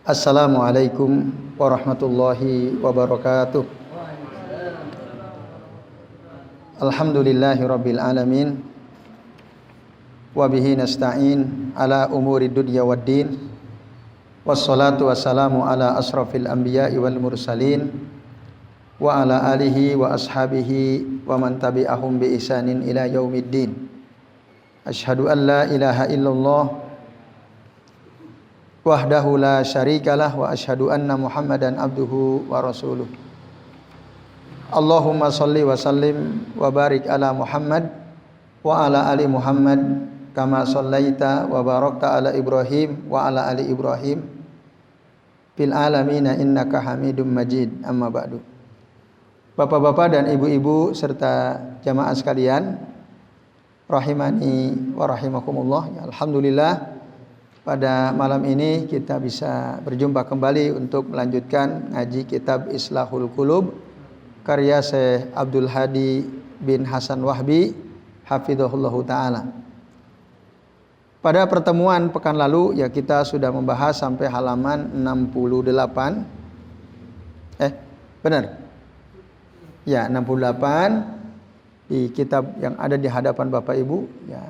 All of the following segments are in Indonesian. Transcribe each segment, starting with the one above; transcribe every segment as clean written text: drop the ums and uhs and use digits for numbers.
Assalamualaikum warahmatullahi wabarakatuh. Alhamdulillahi rabbil alamin. Wabihi nasta'in ala umuri dunya waddin. Wassalatu wassalamu ala asrafil anbiya'i wal mursalin. Wa ala alihi wa ashabihi wa man tabi'ahum bi ihsanin ila yaumiddin. Asyhadu an la ilaha illallah wahdahu la syarikalah wa asyhadu anna Muhammadan abduhu wa rasuluh. Allahumma shalli wa sallim wa barik ala Muhammad wa ala ali Muhammad kama shallaita wa barakta ala Ibrahim wa ala ali Ibrahim fil alamin innaka Hamidum Majid. Amma ba'du. Bapak-bapak dan ibu-ibu serta jamaah sekalian rahimani wa rahimakumullah. Alhamdulillah, pada malam ini kita bisa berjumpa kembali untuk melanjutkan ngaji kitab Islahul Qulub karya Syekh Abdul Hadi bin Hasan Wahbi hafizahullahu taala. Pada pertemuan pekan lalu ya kita sudah membahas sampai halaman 68. Benar? Ya, 68 di kitab yang ada di hadapan Bapak Ibu. Ya,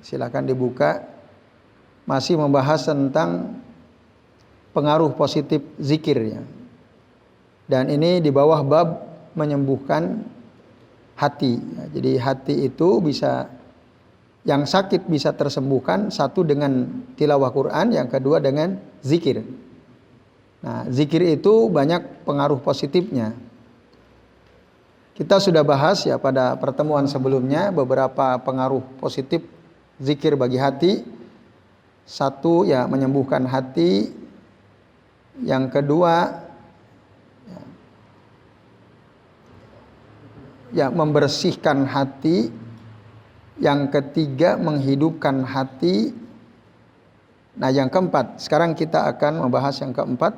silakan dibuka. Masih membahas tentang pengaruh positif zikir ya. Dan ini di bawah bab menyembuhkan hati. Ya, jadi hati itu bisa, yang sakit bisa tersembuhkan, satu dengan tilawah Quran, yang kedua dengan zikir. Nah, zikir itu banyak pengaruh positifnya. Kita sudah bahas ya pada pertemuan sebelumnya beberapa pengaruh positif zikir bagi hati. Satu ya menyembuhkan hati, yang kedua ya membersihkan hati, yang ketiga menghidupkan hati. Nah, yang keempat, sekarang kita akan membahas yang keempat.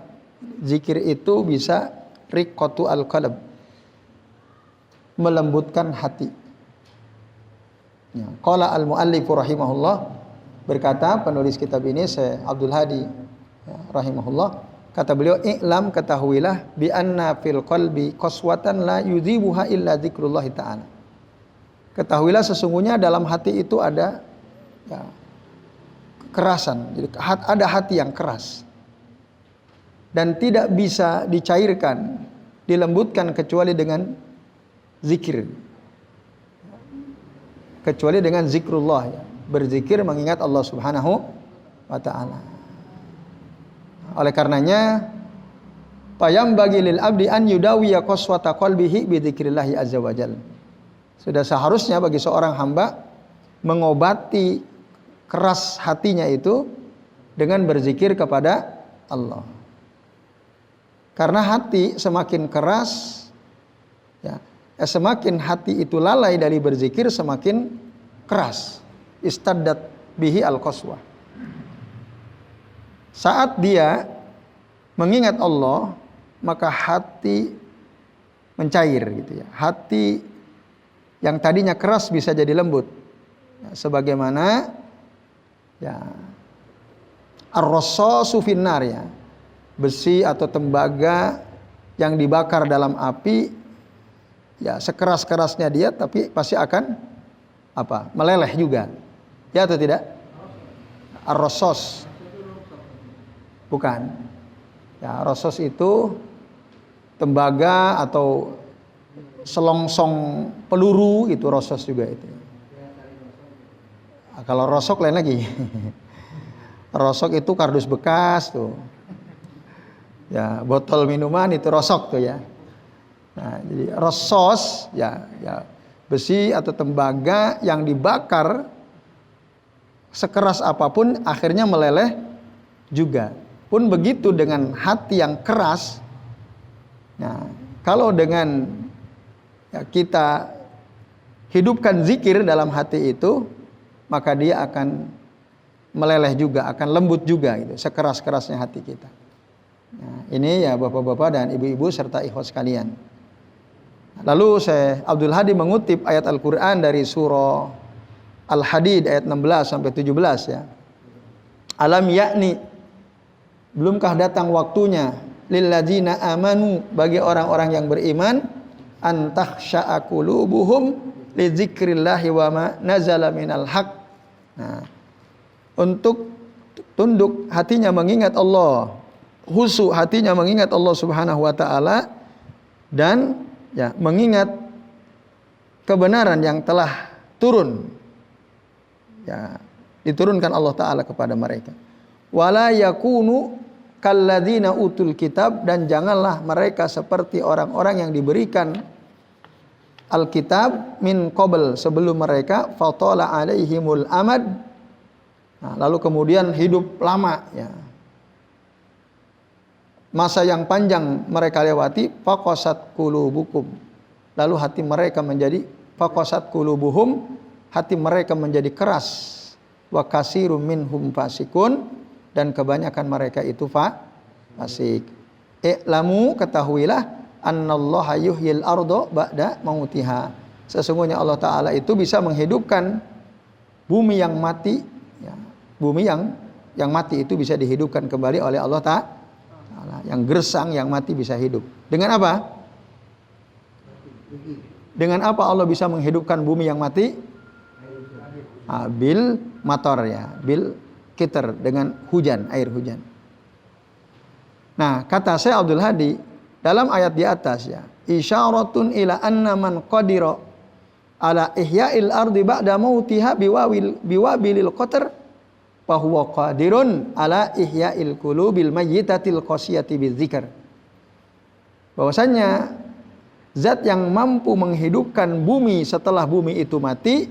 Zikir itu bisa riqqatu al-qalb, melembutkan hati. Ya, qala al-muallif rahimahullah, berkata penulis kitab ini Syekh Abdul Hadi ya, rahimahullah, kata beliau, i'lam, ketahuilah, bi anna fil qalbi qaswatan la yudhibuha illa dzikrullah ta'ala. Ketahuilah sesungguhnya dalam hati itu ada ya, kekerasan. Jadi ada hati yang keras dan tidak bisa dicairkan, dilembutkan kecuali dengan zikir, kecuali dengan zikrullah ya. Berzikir mengingat Allah Subhanahu wa ta'ala. Oleh karenanya payam bagi lil abdi an yudawiya qaswata qalbihi bi dzikrillah azza wajalla. Sudah seharusnya bagi seorang hamba mengobati keras hatinya itu dengan berzikir kepada Allah. Karena hati semakin keras ya, semakin hati itu lalai dari berzikir, semakin keras. Istaddat bihi al-qaswah. Saat dia mengingat Allah, maka hati mencair gitu ya. Hati yang tadinya keras bisa jadi lembut. Ya, sebagaimana ya ar-rassasu finnar ya. Besi atau tembaga yang dibakar dalam api, ya sekeras-kerasnya dia tapi pasti akan meleleh juga. Ya atau tidak? Ar-rassas. Bukan. Ya, rassas itu tembaga atau selongsong peluru, itu rassas juga itu. Nah, kalau rosok lain lagi. Rosok itu kardus bekas tuh. Ya, botol minuman itu rosok tuh ya. Nah, jadi rassas ya besi atau tembaga yang dibakar sekeras apapun akhirnya meleleh juga. Pun begitu dengan hati yang keras. Nah, kalau dengan ya, kita hidupkan zikir dalam hati itu, maka dia akan meleleh juga, akan lembut juga gitu, sekeras-kerasnya hati kita. Nah, ini ya bapak-bapak dan ibu-ibu serta ikhwas sekalian. Lalu Syekh Abdul Hadi mengutip ayat Al-Quran dari surah Al-Hadid ayat 16 sampai 17 ya. Alam yakni belumkah datang waktunya lilladzina amanu, bagi orang-orang yang beriman, an takhsha'a qulubuhum li dzikrillahi wa ma nazala minal haq. Nah, untuk tunduk hatinya mengingat Allah, khusyuk hatinya mengingat Allah Subhanahu wa taala, dan ya mengingat kebenaran yang telah turun, ya diturunkan Allah taala kepada mereka. Wala yakunu kalladzina utul kitab, dan janganlah mereka seperti orang-orang yang diberikan Alkitab min qabl, sebelum mereka, fatala alaihimul amad. Nah, lalu kemudian hidup lama, ya, masa yang panjang mereka lewati, faqasat qulubukum, lalu hati mereka menjadi faqasat qulubuhum, hati mereka menjadi keras, wa katsirum minhum fasikun, dan kebanyakan mereka itu fasik. I'lamu, ketahuilah, annallaha yuhyil ardo ba'da mautiha, sesungguhnya Allah taala itu bisa menghidupkan bumi yang mati, ya, bumi yang mati itu bisa dihidupkan kembali oleh Allah taala, yang gersang, yang mati bisa hidup. Dengan apa? Dengan apa Allah bisa menghidupkan bumi yang mati? Bil mator, ya, bil kitar, dengan hujan, air hujan. Nah, kata Syekh Abdul Hadi dalam ayat di atas, ya, isyaratun ila anna man qadira ala ihya'il ardi ba'da mautiha biwabilil qatar fa huwa qadirun ala ihya'il qulubil mayyitatil qasiyati bidzikr. Bahwasanya zat yang mampu menghidupkan bumi setelah bumi itu mati,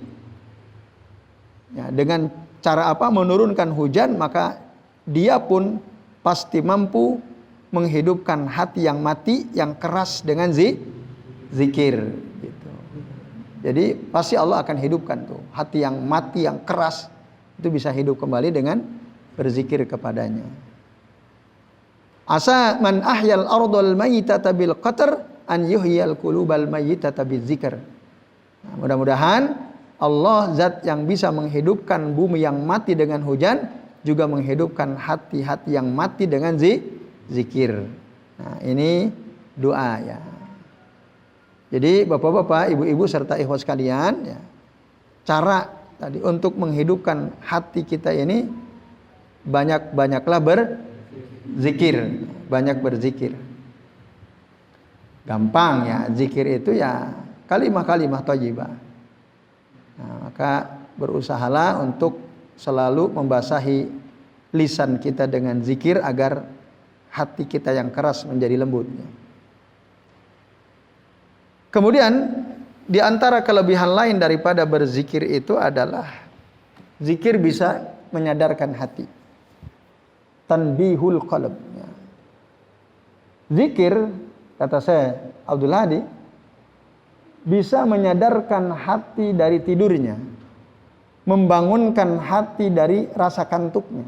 ya, dengan cara apa? Menurunkan hujan, maka dia pun pasti mampu menghidupkan hati yang mati, yang keras, dengan zikir, gitu. Jadi pasti Allah akan hidupkan tuh hati yang mati, yang keras, itu bisa hidup kembali dengan berzikir kepadanya. Asa man ahyal ardal mayyitata bil qatar an yuhyal qulubal mayyitata bidzikr. Nah, mudah-mudahan Allah, zat yang bisa menghidupkan bumi yang mati dengan hujan, juga menghidupkan hati-hati yang mati dengan zikir. Nah, ini doa, ya. Jadi bapak-bapak, ibu-ibu serta ikhwas sekalian, ya, cara tadi untuk menghidupkan hati kita ini banyak-banyaklah berzikir, banyak berzikir. Gampang, ya, zikir itu ya kalimah-kalimah thayyibah. Nah, maka berusahalah untuk selalu membasahi lisan kita dengan zikir agar hati kita yang keras menjadi lembut. Kemudian di antara kelebihan lain daripada berzikir itu adalah zikir bisa menyadarkan hati. Tanbihul qalb. Zikir, kata saya Abdul Hadi, bisa menyadarkan hati dari tidurnya, membangunkan hati dari rasa kantuknya.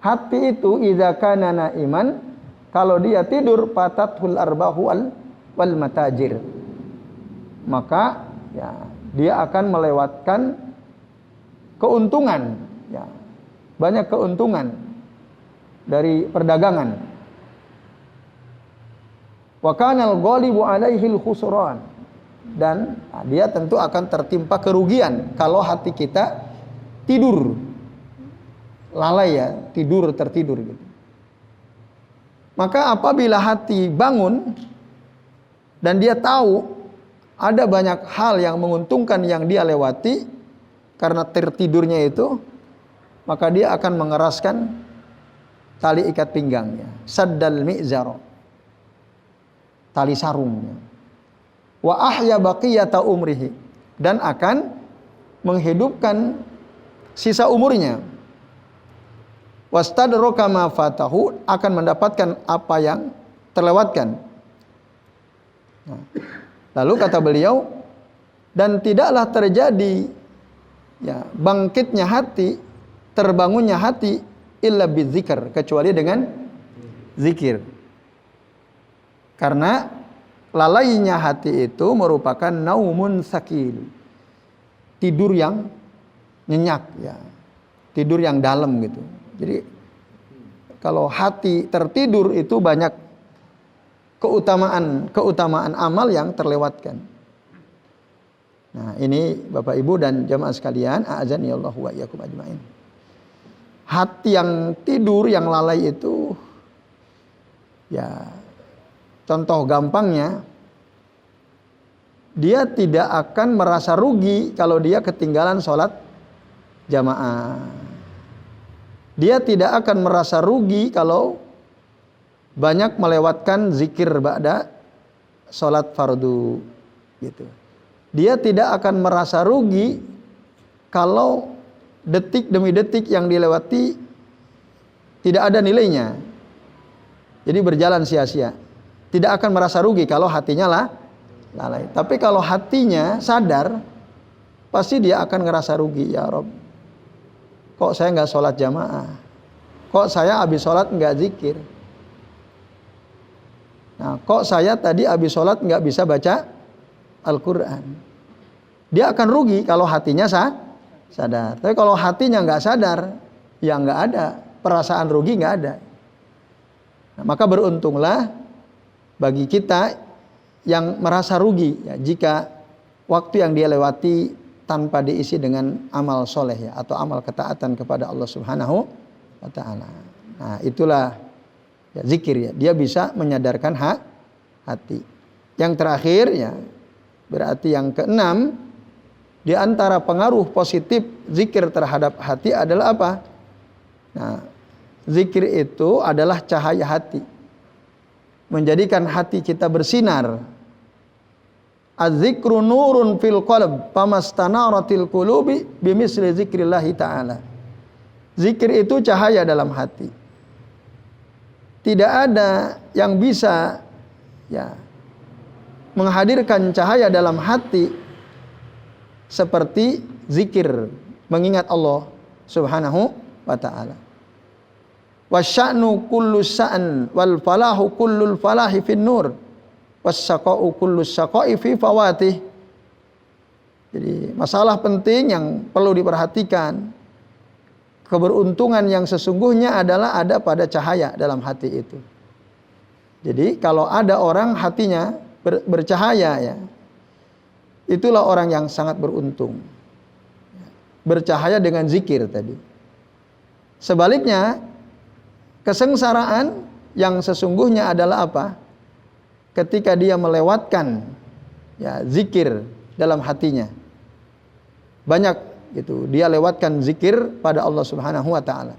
Hati itu idza kana naiman, kalau dia tidur, patathul arbahu wal matajir, maka ya dia akan melewatkan keuntungan, ya, banyak keuntungan dari perdagangan. Wa kanal ghalibu alaihil khusran, dan dia tentu akan tertimpa kerugian kalau hati kita tidur, lalai, ya, tertidur gitu. Maka apabila hati bangun dan dia tahu ada banyak hal yang menguntungkan yang dia lewati karena tertidurnya itu, maka dia akan mengeraskan tali ikat pinggangnya, saddal mi'zar, tali sarungnya, wa ahya baqiyata umrihi, dan akan menghidupkan sisa umurnya, wastadraka ma fatahu, akan mendapatkan apa yang terlewatkan. Nah, lalu kata beliau, dan tidaklah terjadi, ya, bangkitnya hati, terbangunnya hati, illa bidzikr, kecuali dengan zikir. Karena lalainya hati itu merupakan naumun sakil, tidur yang nyenyak, ya, tidur yang dalam gitu. Jadi kalau hati tertidur itu banyak keutamaan amal yang terlewatkan. Nah, ini Bapak Ibu dan jamaah sekalian, a'azani Allah wa iyyakum ajmain. Hati yang tidur, yang lalai itu, ya contoh gampangnya, dia tidak akan merasa rugi kalau dia ketinggalan sholat jamaah. Dia tidak akan merasa rugi kalau banyak melewatkan zikir ba'da sholat fardu, gitu. Dia tidak akan merasa rugi kalau detik demi detik yang dilewati tidak ada nilainya. Jadi berjalan sia-sia. Tidak akan merasa rugi kalau hatinya lalai. Tapi kalau hatinya sadar, pasti dia akan ngerasa rugi. Ya Rob, kok saya nggak sholat jamaah? Kok saya habis sholat nggak zikir? Nah, kok saya tadi habis sholat nggak bisa baca Al-Quran? Dia akan rugi kalau hatinya sadar. Tapi kalau hatinya nggak sadar, ya nggak ada perasaan rugi, nggak ada. Nah, maka beruntunglah bagi kita yang merasa rugi ya, jika waktu yang dia lewati tanpa diisi dengan amal soleh ya, atau amal ketaatan kepada Allah Subhanahu wa Ta'ala. Nah, itulah ya, zikir ya, dia bisa menyadarkan hati. Yang terakhir ya, berarti yang keenam, di antara pengaruh positif zikir terhadap hati adalah apa? Nah, zikir itu adalah cahaya hati, menjadikan hati kita bersinar. Az-zikru nurun fil qalb, famastanaratil qulubi bimisli zikrillahi ta'ala. Zikir itu cahaya dalam hati. Tidak ada yang bisa ya menghadirkan cahaya dalam hati seperti zikir, mengingat Allah Subhanahu wa Ta'ala. Wasya'nu kullu sa'an wal falahu kullul falahi fin nur wasyaqa'u kullu syaqa'i fi fawatih. Jadi masalah penting yang perlu diperhatikan, keberuntungan yang sesungguhnya adalah ada pada cahaya dalam hati itu. Jadi kalau ada orang hatinya bercahaya ya, itulah orang yang sangat beruntung. Bercahaya dengan zikir tadi. Sebaliknya, kesengsaraan yang sesungguhnya adalah apa? Ketika dia melewatkan ya zikir dalam hatinya. Banyak gitu, dia lewatkan zikir pada Allah Subhanahu wa Ta'ala.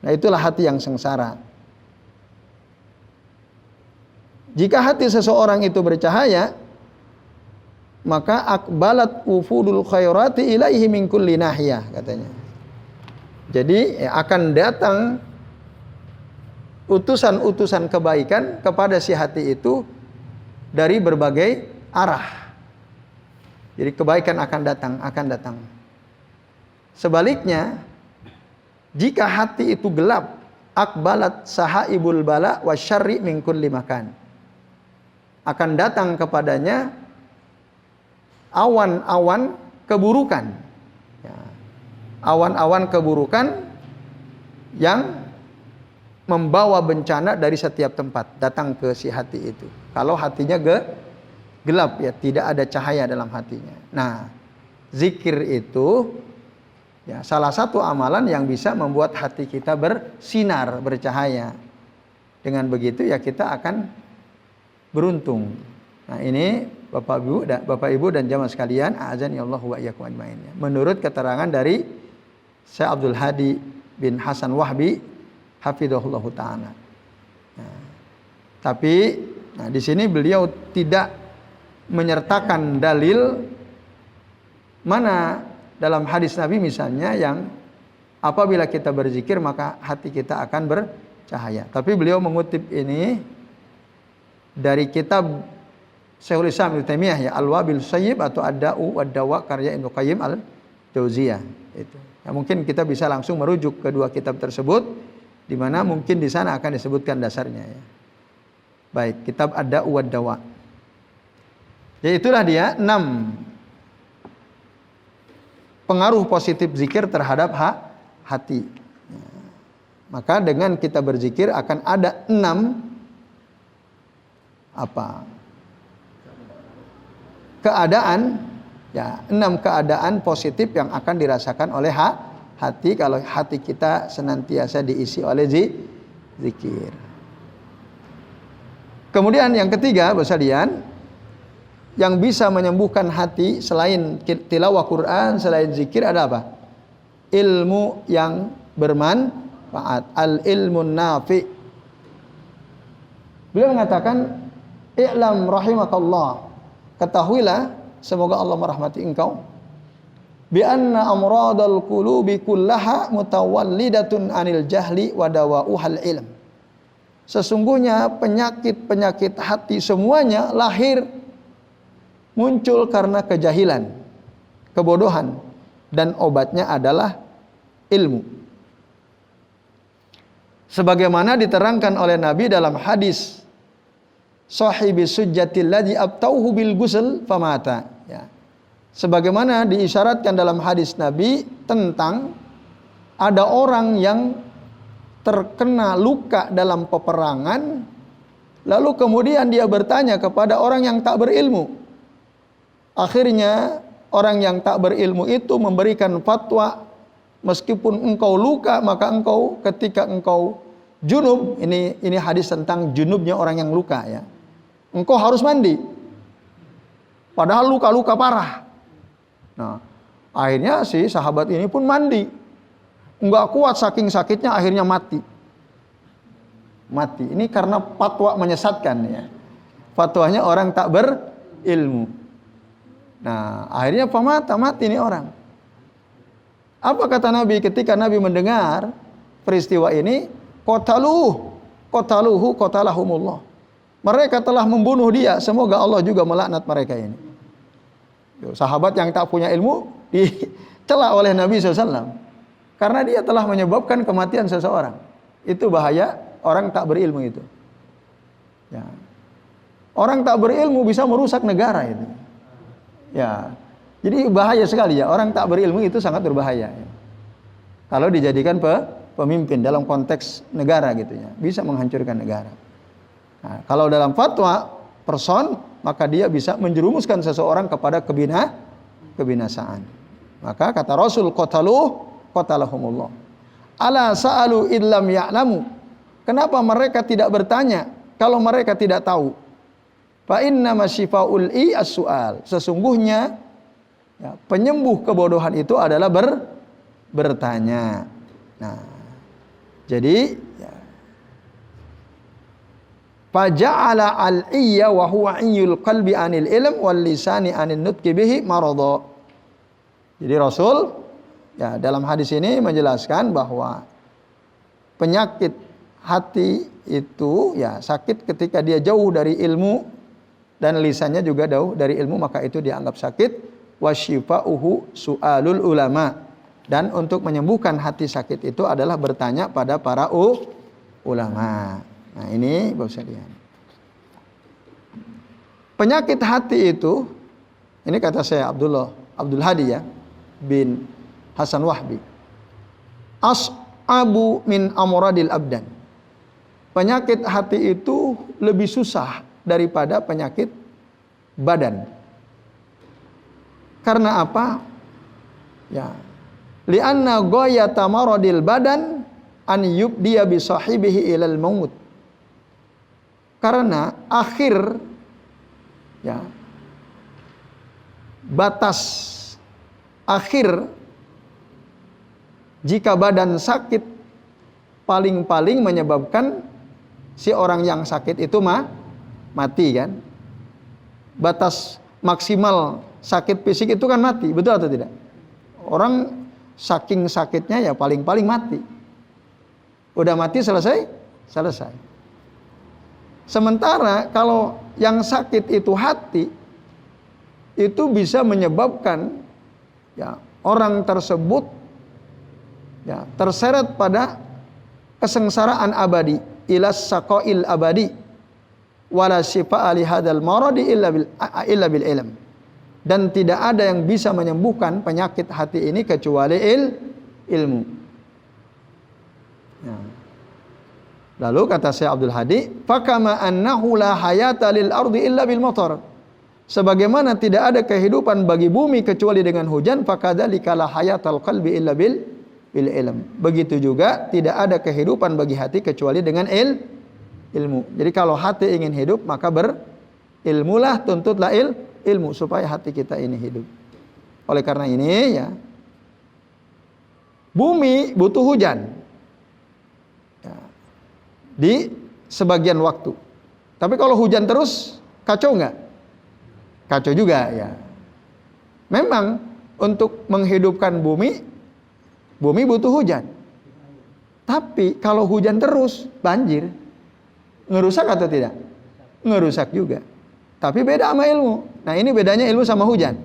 Nah, itulah hati yang sengsara. Jika hati seseorang itu bercahaya, maka akbalat ufudul khairati ilaihi min kulli nahiyah, katanya. Jadi akan datang utusan-utusan kebaikan kepada si hati itu dari berbagai arah. Jadi kebaikan akan datang. Sebaliknya, jika hati itu gelap, akbalat sahaibul bala wasyarri min kulli makan. Akan datang kepadanya awan-awan keburukan, ya. Awan-awan keburukan yang membawa bencana dari setiap tempat datang ke si hati itu. Kalau hatinya gelap ya, tidak ada cahaya dalam hatinya. Nah, zikir itu ya salah satu amalan yang bisa membuat hati kita bersinar, bercahaya. Dengan begitu ya kita akan beruntung. Nah, ini Bapak Ibu dan jamaah sekalian, a'azani Allah wa iyyakum ajmain. Menurut keterangan dari Syekh Abdul Hadi bin Hasan Wahbi hafizahullahu taala. Nah, tapi di sini beliau tidak menyertakan dalil mana dalam hadis Nabi misalnya yang apabila kita berzikir maka hati kita akan bercahaya. Tapi beliau mengutip ini dari kitab Syekhul Islam Ibnu Taimiyah ya, Al-Wabil Sayyib atau Ad-Da'u wad-Dawa karya Ibnu Qayyim Al-Jauziyah itu. Ya, mungkin kita bisa langsung merujuk kedua kitab tersebut di mana mungkin di sana akan disebutkan dasarnya ya. Baik, kitab Ad-Da'u wad-Dawa. Ya, itulah dia 6 pengaruh positif zikir terhadap hati. Ya. Maka dengan kita berzikir akan ada 6 keadaan, ya, 6 keadaan positif yang akan dirasakan oleh hati kalau hati kita senantiasa diisi oleh zikir. Kemudian yang ketiga, Bapak sekalian, yang bisa menyembuhkan hati selain tilawah Quran, selain zikir ada apa? Ilmu yang bermanfaat, al-ilmun nafi. Beliau mengatakan, "I'lam rahimakallah." Ketahuilah, semoga Allah merahmati engkau, bi anna amradal qulubi kullaha mutawallidatun anil jahli wa dawa'uhal ilm. Sesungguhnya penyakit-penyakit hati semuanya lahir muncul karena kejahilan, kebodohan, dan obatnya adalah ilmu. Sebagaimana diterangkan oleh Nabi dalam hadis sahibi sujjatil ladzi abtauhu bil ghusl famata, ya. Sebagaimana diisyaratkan dalam hadis Nabi tentang ada orang yang terkena luka dalam peperangan, lalu kemudian dia bertanya kepada orang yang tak berilmu. Akhirnya orang yang tak berilmu itu memberikan fatwa, meskipun engkau luka, maka engkau ketika engkau junub, ini hadis tentang junubnya orang yang luka, ya, engkau harus mandi. Padahal luka-luka parah. Nah, akhirnya si sahabat ini pun mandi. Enggak kuat saking sakitnya, akhirnya mati. Ini karena fatwa menyesatkan, ya. Fatwanya orang tak berilmu. Nah, akhirnya mati ini orang. Apa kata Nabi ketika Nabi mendengar peristiwa ini? Qatalahumullah. Mereka telah membunuh dia, semoga Allah juga melaknat mereka ini. Sahabat yang tak punya ilmu dicela oleh Nabi SAW. Karena dia telah menyebabkan kematian seseorang. Itu bahaya orang tak berilmu itu. Ya. Orang tak berilmu bisa merusak negara itu. Ya. Jadi bahaya sekali, ya. Orang tak berilmu itu sangat berbahaya, ya. Kalau dijadikan pemimpin dalam konteks negara gitu, ya, bisa menghancurkan negara. Nah, kalau dalam fatwa person, maka dia bisa menjerumuskan seseorang kepada kebinasaan. Maka kata Rasul, qatalahumullah. Ala sa'alu illam ya'lamu. Kenapa mereka tidak bertanya kalau mereka tidak tahu? Fa inna masyifa'ul as-su'al. Sesungguhnya, ya, penyembuh kebodohan itu adalah bertanya. Nah, jadi, ya, faja'ala al-iyya wa huwa iyul qalbi anil ilm wal lisani anil nutqi bihi maradha. Jadi Rasul, ya, dalam hadis ini menjelaskan bahwa penyakit hati itu, ya, sakit ketika dia jauh dari ilmu dan lisannya juga jauh dari ilmu, maka itu dianggap sakit. Wasyifa'uhu su'alul ulama. Dan untuk menyembuhkan hati sakit itu adalah bertanya pada para ulama. Nah, ini Bapak sekalian. Penyakit hati itu, ini kata saya Abdul Hadi, ya, bin Hasan Wahbi, as'abu min amradil abdan. Penyakit hati itu lebih susah daripada penyakit badan. Karena apa? Ya, li'anna ghayata maradil badan an yubdiya bi sahibihi ilal maut. Karena akhir, ya, batas akhir jika badan sakit paling-paling menyebabkan si orang yang sakit itu mati, kan? Batas maksimal sakit fisik itu kan mati, betul atau tidak? Orang saking sakitnya ya paling-paling mati. Udah mati selesai. Sementara kalau yang sakit itu hati, itu bisa menyebabkan, ya, orang tersebut, ya, terseret pada kesengsaraan abadi, ilas saqail abadi, wala syifa'a li hadzal maradi illa bil ilm. Dan tidak ada yang bisa menyembuhkan penyakit hati ini kecuali ilmu. Ya. Lalu kata Syekh Abdul Hadi, "Fakama annahu la hayata lil ardi illa bil matar." Sebagaimana tidak ada kehidupan bagi bumi kecuali dengan hujan, fakadzalika la hayatal qalbi illa bil ilm. Begitu juga tidak ada kehidupan bagi hati kecuali dengan ilmu. Jadi kalau hati ingin hidup, maka berilmulah, tuntutlah ilmu supaya hati kita ini hidup. Oleh karena ini ya, bumi butuh hujan ya, di sebagian waktu. Tapi kalau hujan terus, kacau nggak? Kacau juga ya. Memang untuk menghidupkan bumi butuh hujan. Tapi kalau hujan terus, banjir. Ngerusak atau tidak? Ngerusak juga. Tapi beda sama ilmu. Nah ini bedanya ilmu sama hujan.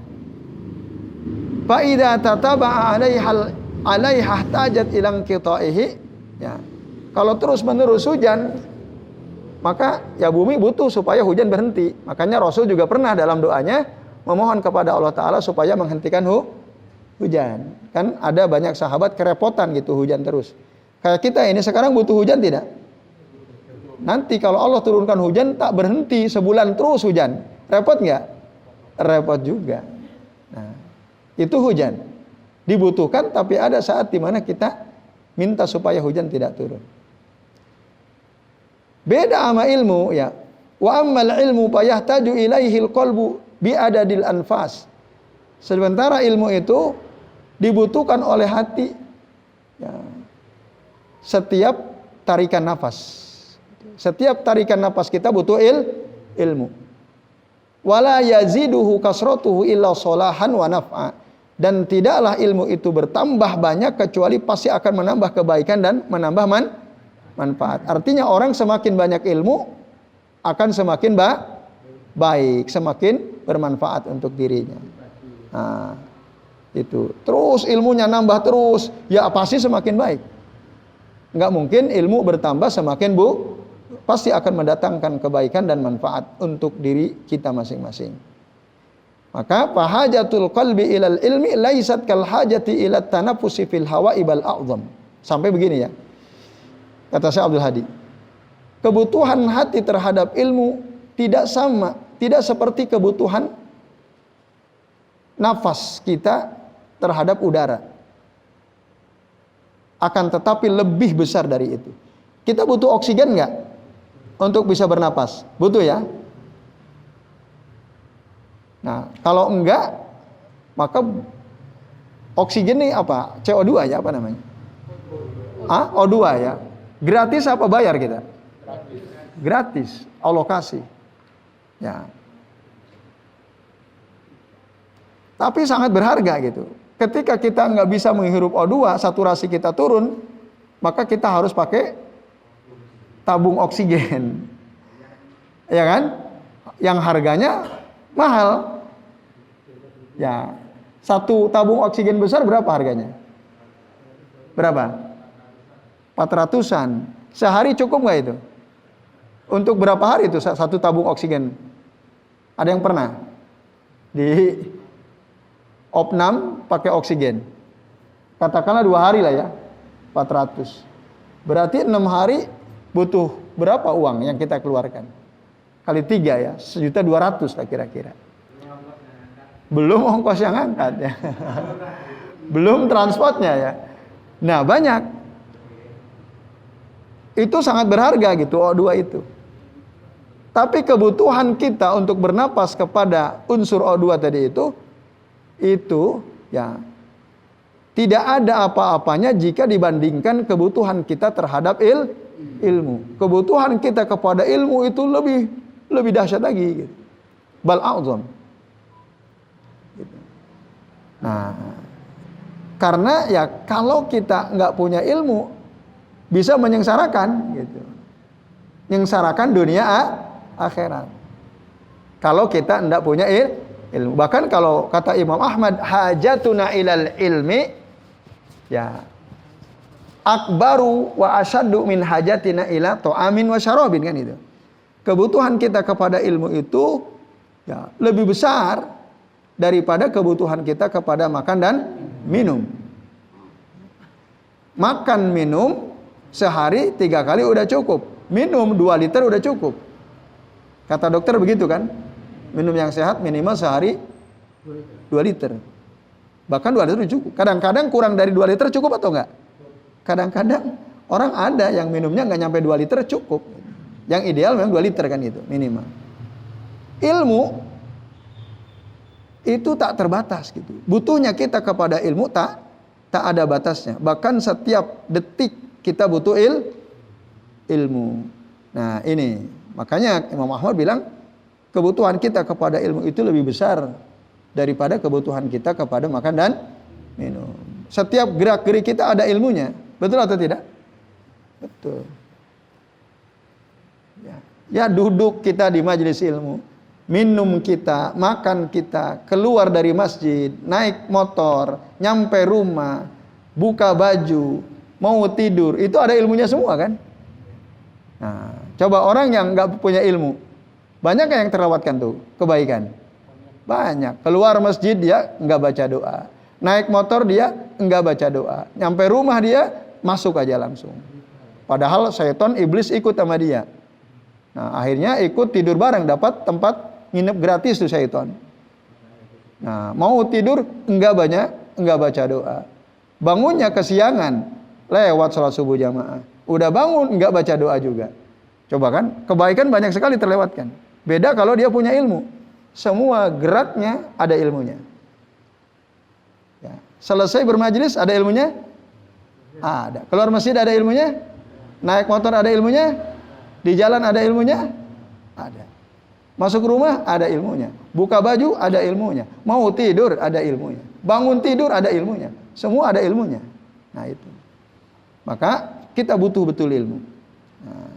Fa idza tataba'a 'alaiha ihtajat ila inqita'ihi. Ya. Kalau terus-menerus hujan, maka ya bumi butuh supaya hujan berhenti. Makanya Rasul juga pernah dalam doanya memohon kepada Allah Ta'ala supaya menghentikan hujan. Kan ada banyak sahabat kerepotan gitu hujan terus. Kayak kita ini sekarang butuh hujan tidak? Nanti kalau Allah turunkan hujan tak berhenti sebulan terus hujan, repot nggak? Repot juga. Nah, itu hujan dibutuhkan, tapi ada saat dimana kita minta supaya hujan tidak turun. Beda sama ilmu ya. Wa ammal ilmu fayahtaju ilaihil qalbu bi'adadil anfas. Sementara ilmu itu dibutuhkan oleh hati ya, setiap tarikan nafas. Setiap tarikan nafas kita butuh ilmu. Wala yaziduhu kasratuhu illa salahan wa naf'a. Dan tidaklah ilmu itu bertambah banyak kecuali pasti akan menambah kebaikan dan menambah manfaat. Artinya orang semakin banyak ilmu akan semakin baik, semakin bermanfaat untuk dirinya. Nah, itu. Terus ilmunya nambah terus, ya pasti semakin baik. Enggak mungkin ilmu bertambah semakin pasti akan mendatangkan kebaikan dan manfaat untuk diri kita masing-masing. Maka fahajatul qalbi ilal ilmi laisat kal hajati ila tanaffusi fil hawa'i bal a'zam. Sampai begini ya. Kata Syekh Abdul Hadi. Kebutuhan hati terhadap ilmu tidak sama, tidak seperti kebutuhan nafas kita terhadap udara. Akan tetapi lebih besar dari itu. Kita butuh oksigen enggak? Untuk bisa bernapas. Butuh ya? Nah, kalau enggak, maka oksigen ini apa? CO2 ya, apa namanya? O2 ya. Gratis apa bayar kita? Gratis. Allah kasih. Ya. Tapi sangat berharga gitu. Ketika kita nggak bisa menghirup O2, saturasi kita turun, maka kita harus pakai tabung oksigen. Ya kan? Yang harganya mahal. Ya. Satu tabung oksigen besar berapa harganya? Berapa? 400-an. Sehari cukup nggak itu? Untuk berapa hari itu satu tabung oksigen? Ada yang pernah? Di opnam pakai oksigen. Katakanlah 2 hari lah ya. 400. Berarti 6 hari butuh berapa uang yang kita keluarkan? Kali 3 ya, 1.200.000 lah kira-kira. Belum ongkos yang angkat ya. Belum transportnya ya. Nah banyak. Itu sangat berharga gitu O2 itu. Tapi kebutuhan kita untuk bernapas kepada unsur O2 tadi itu ya tidak ada apa-apanya jika dibandingkan kebutuhan kita terhadap ilmu. Kebutuhan kita kepada ilmu itu lebih dahsyat lagi gitu. Bal a'zam. Gitu. Nah, karena ya kalau kita nggak punya ilmu bisa menyengsarakan gitu. Menyengsarakan dunia akhirat. Kalau kita tidak punya ilmu. Bahkan kalau kata Imam Ahmad, hajatuna ilal ilmi ya akbaru wa asyaddu min hajatina ila ta'amin wa syarabin, kan itu. Kebutuhan kita kepada ilmu itu ya lebih besar daripada kebutuhan kita kepada makan dan minum. Makan minum Sehari 3 kali udah cukup. Minum 2 liter udah cukup. Kata dokter begitu kan? Minum yang sehat minimal sehari 2 liter. Bahkan 2 liter cukup. Kadang-kadang kurang dari 2 liter cukup atau enggak? Kadang-kadang orang ada yang minumnya enggak nyampe 2 liter cukup. Yang ideal memang 2 liter kan itu minimal. Ilmu itu tak terbatas gitu. Butuhnya kita kepada ilmu tak ada batasnya. Bahkan setiap detik kita butuh ilmu. Nah, ini makanya Imam Ahmad bilang kebutuhan kita kepada ilmu itu lebih besar daripada kebutuhan kita kepada makan dan minum. Setiap gerak-gerik kita ada ilmunya. Betul atau tidak? Betul. Ya, duduk kita di majelis ilmu, minum kita, makan kita, keluar dari masjid, naik motor, nyampe rumah, buka baju, mau tidur, itu ada ilmunya semua kan? Nah, coba orang yang nggak punya ilmu, banyak yang terlewatkan tuh kebaikan. Banyak. Keluar masjid dia nggak baca doa, naik motor dia nggak baca doa, nyampe rumah dia masuk aja langsung. Padahal syaitan iblis ikut sama dia. Nah, akhirnya ikut tidur bareng, dapat tempat nginep gratis tuh syaitan. Nah, mau tidur enggak baca doa. Bangunnya kesiangan, lewat sholat subuh jamaah. Udah bangun enggak baca doa juga. Coba kan, kebaikan banyak sekali terlewatkan. Beda kalau dia punya ilmu. Semua geraknya ada ilmunya. Ya. Selesai bermajelis ada ilmunya? Ada. Keluar masjid ada ilmunya? Naik motor ada ilmunya? Di jalan ada ilmunya? Ada. Masuk rumah ada ilmunya. Buka baju ada ilmunya. Mau tidur ada ilmunya. Bangun tidur ada ilmunya. Semua ada ilmunya. Nah itu. Maka kita butuh betul ilmu. Nah,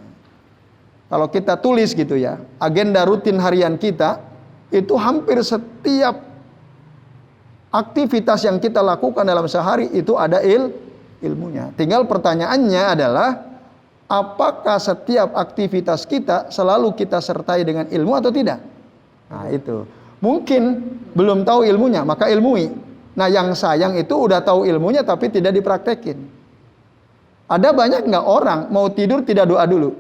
kalau kita tulis gitu ya, agenda rutin harian kita, itu hampir setiap aktivitas yang kita lakukan dalam sehari itu ada ilmunya. Tinggal pertanyaannya adalah, apakah setiap aktivitas kita selalu kita sertai dengan ilmu atau tidak? Nah itu. Mungkin belum tahu ilmunya, maka ilmui. Nah yang sayang itu udah tahu ilmunya tapi tidak dipraktekin. Ada banyak nggak orang mau tidur tidak doa dulu?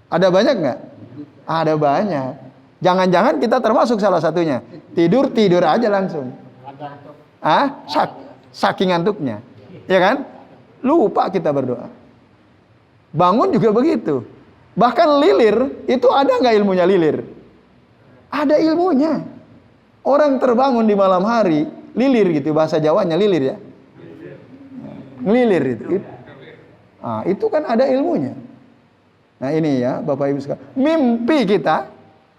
Ada banyak nggak? Ada banyak. Jangan-jangan kita termasuk salah satunya. Tidur aja langsung. Saking ngantuknya. Ya kan? Lupa kita berdoa. Bangun juga begitu. Bahkan lilir, itu ada nggak ilmunya lilir? Ada ilmunya. Orang terbangun di malam hari, lilir gitu, bahasa Jawanya lilir ya. Ngelilir itu. Nah, itu kan ada ilmunya. Nah ini ya Bapak Ibu sekalian. Mimpi kita,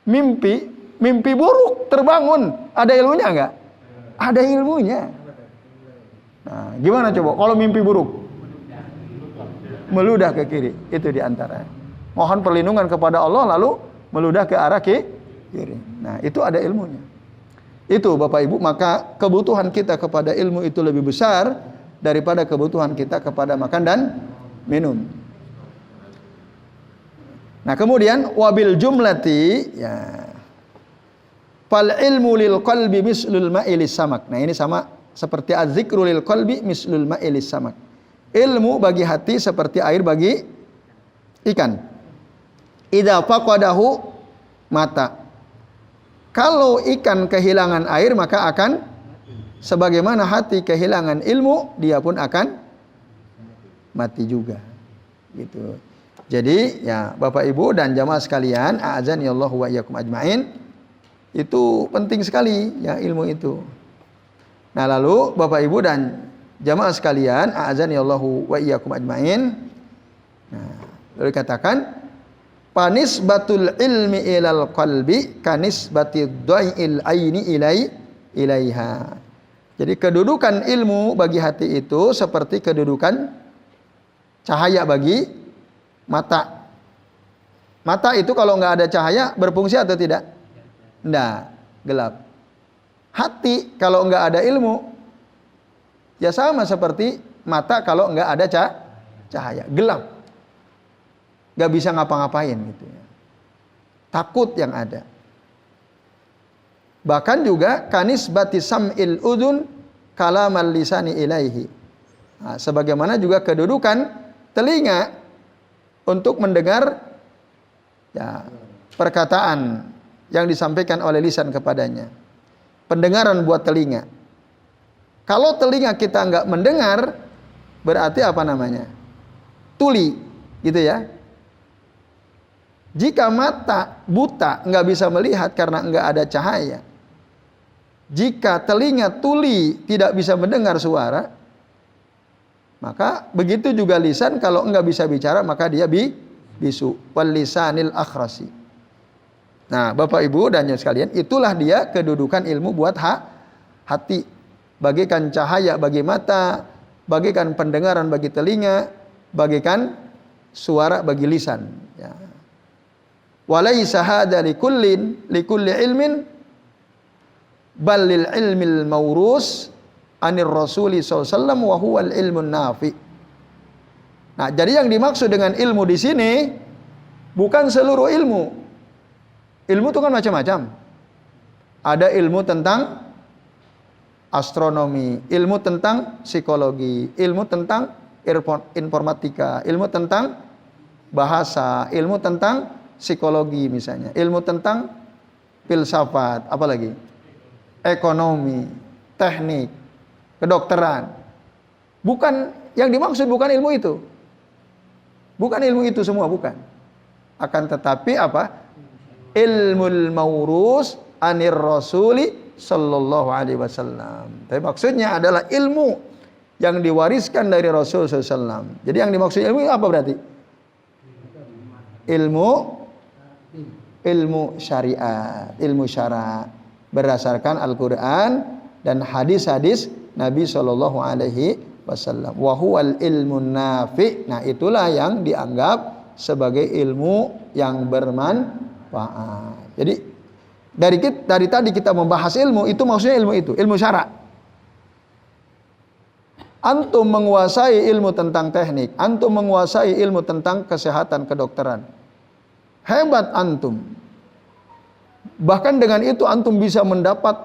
mimpi buruk, terbangun. Ada ilmunya nggak? Ada ilmunya. Nah, gimana coba kalau mimpi buruk? Meludah ke kiri, itu diantara. Mohon perlindungan kepada Allah lalu meludah ke arah kiri. Nah itu ada ilmunya. Itu Bapak Ibu, maka kebutuhan kita kepada ilmu itu lebih besar daripada kebutuhan kita kepada makan dan minum. Nah kemudian wabil jumlati ya fal ilmu lil qalbi mislul ma'ilis samak. Nah ini sama seperti az-zikru lil qalbi mislul ma'ilis samak. Ilmu bagi hati seperti air bagi ikan. Idza faqadahu mata. Kalau ikan kehilangan air maka akan sebagaimana hati kehilangan ilmu, dia pun akan mati juga. Gitu. Jadi ya Bapak Ibu dan jamaah sekalian, a'azani Allah wa iyyakum ajmain. Itu penting sekali ya ilmu itu. Nah, lalu Bapak Ibu dan jamaah sekalian, a'azani Allah wa iyyakum ajmain. Nah, lalu katakan panisbatul ilmi ilal qalbi kanisbatid dhai'il aini ilaiha. Jadi kedudukan ilmu bagi hati itu seperti kedudukan cahaya bagi mata. Mata itu kalau nggak ada cahaya berfungsi atau tidak? Nggak, gelap. Hati kalau nggak ada ilmu ya sama seperti mata kalau nggak ada cahaya, gelap. Nggak bisa ngapa-ngapain gitu ya. Takut yang ada. Bahkan juga kanisbati sam'il udun kalamal lisani ilaihi. Nah, sebagaimana juga kedudukan telinga untuk mendengar ya perkataan yang disampaikan oleh lisan kepadanya. Pendengaran buat telinga. Kalau telinga kita nggak mendengar, berarti apa namanya? Tuli, gitu ya. Jika mata buta, nggak bisa melihat karena nggak ada cahaya. Jika telinga tuli tidak bisa mendengar suara, maka begitu juga lisan kalau nggak bisa bicara maka dia bisu. Wal lisanil akhrasi. Nah, Bapak Ibu dan sekalian, itulah dia kedudukan ilmu buat hati. Bagikan cahaya bagi mata, bagikan pendengaran bagi telinga, bagikan suara bagi lisan. Ya. Walaysa hadza likulli ilmin bal lil ilmil mawrus anir rasuli sallallahu alaihi wasallam wa huwal ilmun nafi. Nah, jadi yang dimaksud dengan ilmu di sini bukan seluruh ilmu. Ilmu itu kan macam-macam. Ada ilmu tentang astronomi, ilmu tentang psikologi, ilmu tentang informatika, ilmu tentang bahasa, ilmu tentang psikologi misalnya, ilmu tentang filsafat, apalagi ekonomi, teknik, kedokteran. Bukan yang dimaksud bukan ilmu itu. Bukan ilmu itu semua, bukan. Akan tetapi apa? Ilmul mawrus anir rasuli sallallahu alaihi wasallam. Tapi maksudnya adalah ilmu yang diwariskan dari Rasul sallallahu alaihi wasallam. Jadi yang dimaksud ilmu apa berarti? Ilmu syariat, ilmu syara berdasarkan Al-Qur'an dan hadis-hadis Nabi sallallahu alaihi wasallam. Wa huwal ilmun nafi'. Nah, itulah yang dianggap sebagai ilmu yang bermanfaat. Jadi dari tadi kita membahas ilmu, itu maksudnya ilmu itu, ilmu syara. Antum menguasai ilmu tentang teknik, antum menguasai ilmu tentang kesehatan kedokteran. Hebat antum. Bahkan dengan itu antum bisa mendapat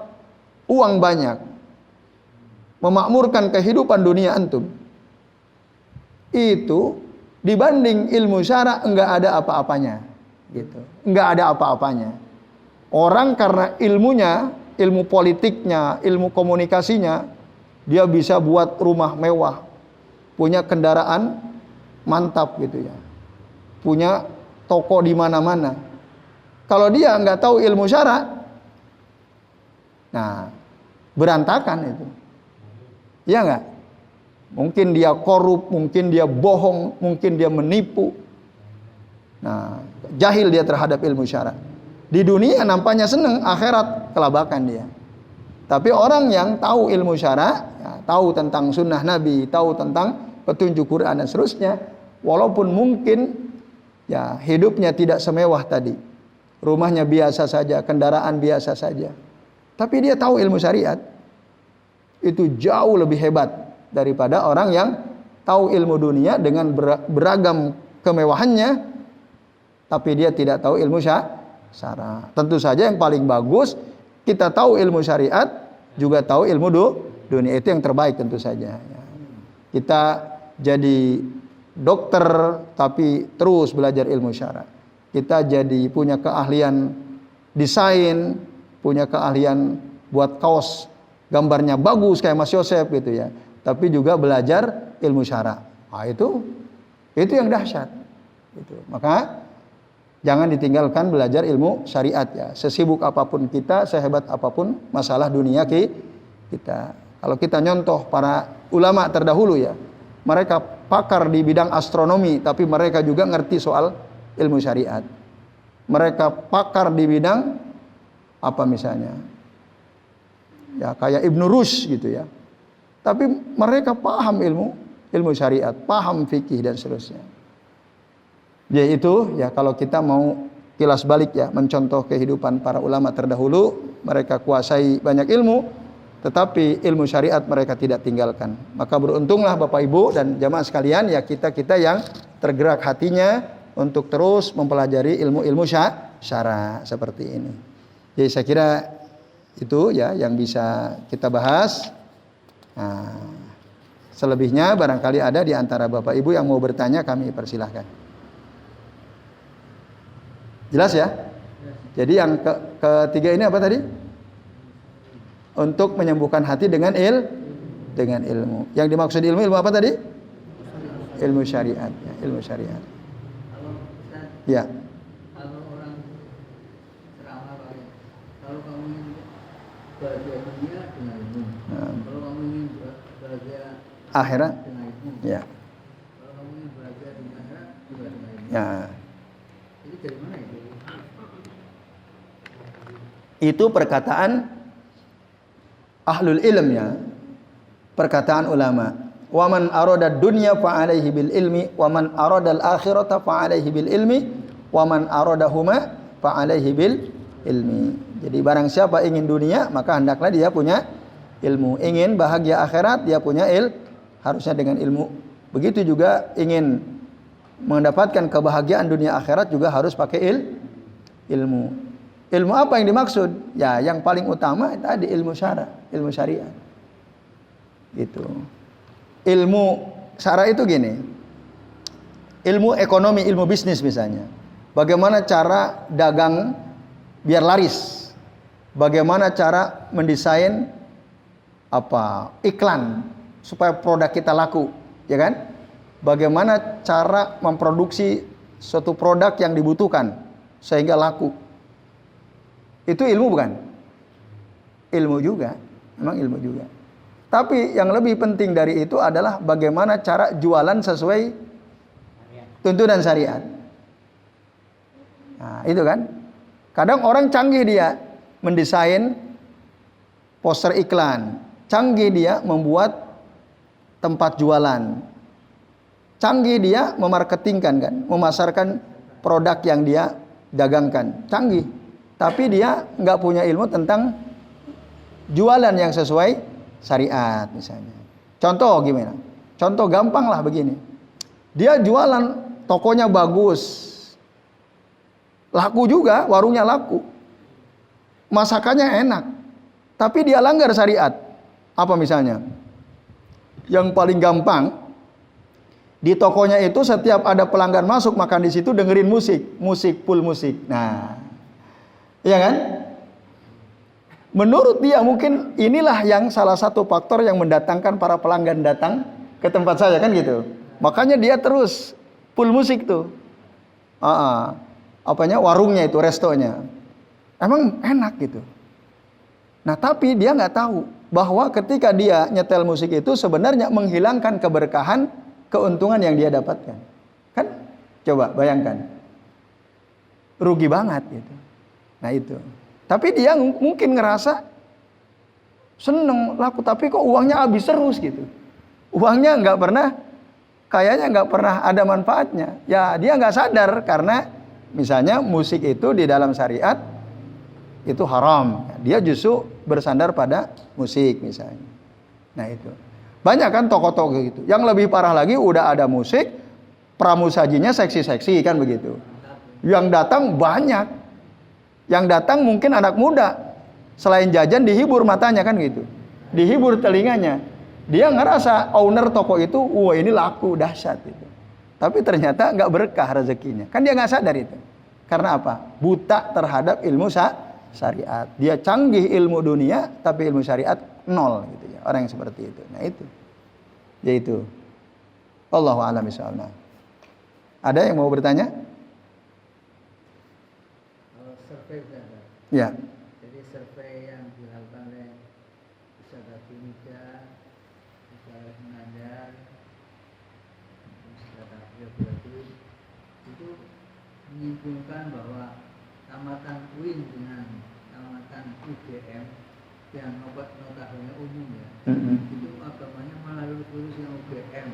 uang banyak. Memakmurkan kehidupan dunia antum. Itu dibanding ilmu syara enggak ada apa-apanya, gitu. Enggak ada apa-apanya. Orang karena ilmunya, ilmu politiknya, ilmu komunikasinya, dia bisa buat rumah mewah, punya kendaraan mantap gitu ya, punya toko di mana-mana. Kalau dia nggak tahu ilmu syara, nah berantakan itu, ya nggak? Mungkin dia korup, mungkin dia bohong, mungkin dia menipu. Nah, jahil dia terhadap ilmu syara. Di dunia nampaknya senang, akhirat kelabakan dia. Tapi orang yang tahu ilmu syara, ya, tahu tentang sunnah Nabi, tahu tentang petunjuk Quran dan seterusnya, walaupun mungkin ya hidupnya tidak semewah tadi, rumahnya biasa saja, kendaraan biasa saja, tapi dia tahu ilmu syariat, itu jauh lebih hebat daripada orang yang tahu ilmu dunia dengan beragam kemewahannya, tapi dia tidak tahu ilmu syara. Tentu saja yang paling bagus kita tahu ilmu syariat, juga tahu ilmu dunia, itu yang terbaik tentu saja. Kita jadi dokter tapi terus belajar ilmu syara. Kita jadi punya keahlian desain, punya keahlian buat kaos gambarnya bagus kayak Mas Yosef gitu ya. Tapi juga belajar ilmu syara. Nah, itu yang dahsyat. Gitu. Maka jangan ditinggalkan belajar ilmu syariat ya. Sesibuk apapun kita, sehebat apapun masalah dunia kita. Kalau kita nyontoh para ulama terdahulu ya, mereka pakar di bidang astronomi, tapi mereka juga ngerti soal ilmu syariat. Mereka pakar di bidang apa misalnya? Ya kayak Ibnu Rushd gitu ya. Tapi mereka paham ilmu syariat, paham fikih dan seterusnya. Yaitu ya kalau kita mau kilas balik ya, mencontoh kehidupan para ulama terdahulu, mereka kuasai banyak ilmu, tetapi ilmu syariat mereka tidak tinggalkan. Maka beruntunglah Bapak Ibu dan jamaah sekalian ya, kita yang tergerak hatinya untuk terus mempelajari ilmu-ilmu syara seperti ini. Jadi saya kira itu ya yang bisa kita bahas. Nah, Selebihnya barangkali ada di antara Bapak Ibu yang mau bertanya, kami persilahkan. Jelas ya? Jadi yang ketiga ini apa tadi? Untuk menyembuhkan hati dengan ilmu. Yang dimaksud ilmu apa tadi? Ilmu syariat, ya, ilmu syariat. Ya. Kalau orang ceramah kalau kamu ingin bahagia dunia dengan ilmu, kalau kamu ingin bahagia akhirat dengan ilmu, ya. kalau kamu ingin bahagia di akhirat juga dengan ilmu. Ya. Itu dari mana itu? Itu perkataan ahlul ilm ya. Perkataan ulama. Wa man arada dunya fa alaihi bil ilmi wa man arada al akhirata fa alaihi bil ilmi wa man aradahuma fa alaihi bil ilmi. Jadi barang siapa ingin dunia, maka hendaklah dia punya ilmu. Ingin bahagia akhirat, dia punya harusnya dengan ilmu. Begitu juga ingin mendapatkan kebahagiaan dunia akhirat juga harus pakai ilmu. Ilmu apa yang dimaksud? Ya, yang paling utama tadi ilmu syariat. Gitu. Ilmu syara itu gini. Ilmu ekonomi, ilmu bisnis misalnya. Bagaimana cara dagang biar laris? Bagaimana cara mendesain iklan supaya produk kita laku, ya kan? Bagaimana cara memproduksi suatu produk yang dibutuhkan sehingga laku? Itu ilmu bukan? Ilmu juga, memang ilmu juga. Tapi yang lebih penting dari itu adalah bagaimana cara jualan sesuai tuntunan syariat. Nah, itu kan. Kadang orang canggih dia mendesain poster iklan. Canggih dia membuat tempat jualan. Canggih dia memarketingkan kan, memasarkan produk yang dia dagangkan. Canggih. Tapi dia nggak punya ilmu tentang jualan yang sesuai syariat misalnya. Contoh gimana? Contoh gampang lah begini. Dia jualan, tokonya bagus. Laku juga, warungnya laku. Masakannya enak. Tapi dia langgar syariat. Apa misalnya? Yang paling gampang, di tokonya itu setiap ada pelanggan masuk makan di situ dengerin musik full musik. Nah, iya kan? Menurut dia mungkin inilah yang salah satu faktor yang mendatangkan para pelanggan datang ke tempat saya kan gitu. Makanya dia terus full musik tuh. Warungnya itu, restonya. Emang enak gitu. Nah tapi dia nggak tahu bahwa ketika dia nyetel musik itu sebenarnya menghilangkan keberkahan, keuntungan yang dia dapatkan. Kan? Coba bayangkan. Rugi banget gitu. Nah itu. Tapi dia mungkin ngerasa seneng laku, tapi kok uangnya habis terus gitu. Uangnya kayaknya nggak pernah ada manfaatnya. Ya dia nggak sadar karena misalnya musik itu di dalam syariat itu haram. Dia justru bersandar pada musik misalnya. Nah itu. Banyak kan toko-toko gitu. Yang lebih parah lagi udah ada musik, pramusajinya seksi-seksi kan begitu. Yang datang banyak. Yang datang mungkin anak muda. Selain jajan dihibur matanya kan gitu. Dihibur telinganya. Dia ngerasa owner toko itu, wah ini laku dahsyat itu. Tapi ternyata nggak berkah rezekinya. Kan dia nggak sadar itu. Karena apa? Buta terhadap ilmu syariat. Dia canggih ilmu dunia, tapi ilmu syariat nol gitu ya. Orang yang seperti itu. Nah itu. Yaitu. Allahu a'lam bishawab. Ada yang mau bertanya? Survei ada. Ya. Jadi survei yang dilakukan oleh Pusat Timika, Pusat Mengajar, Pusat Geografi itu menyimpulkan bahwa tamatan UIN dengan tamatan UGM yang notabene umum ya, itu agamanya malah lurus-lurus yang UGM.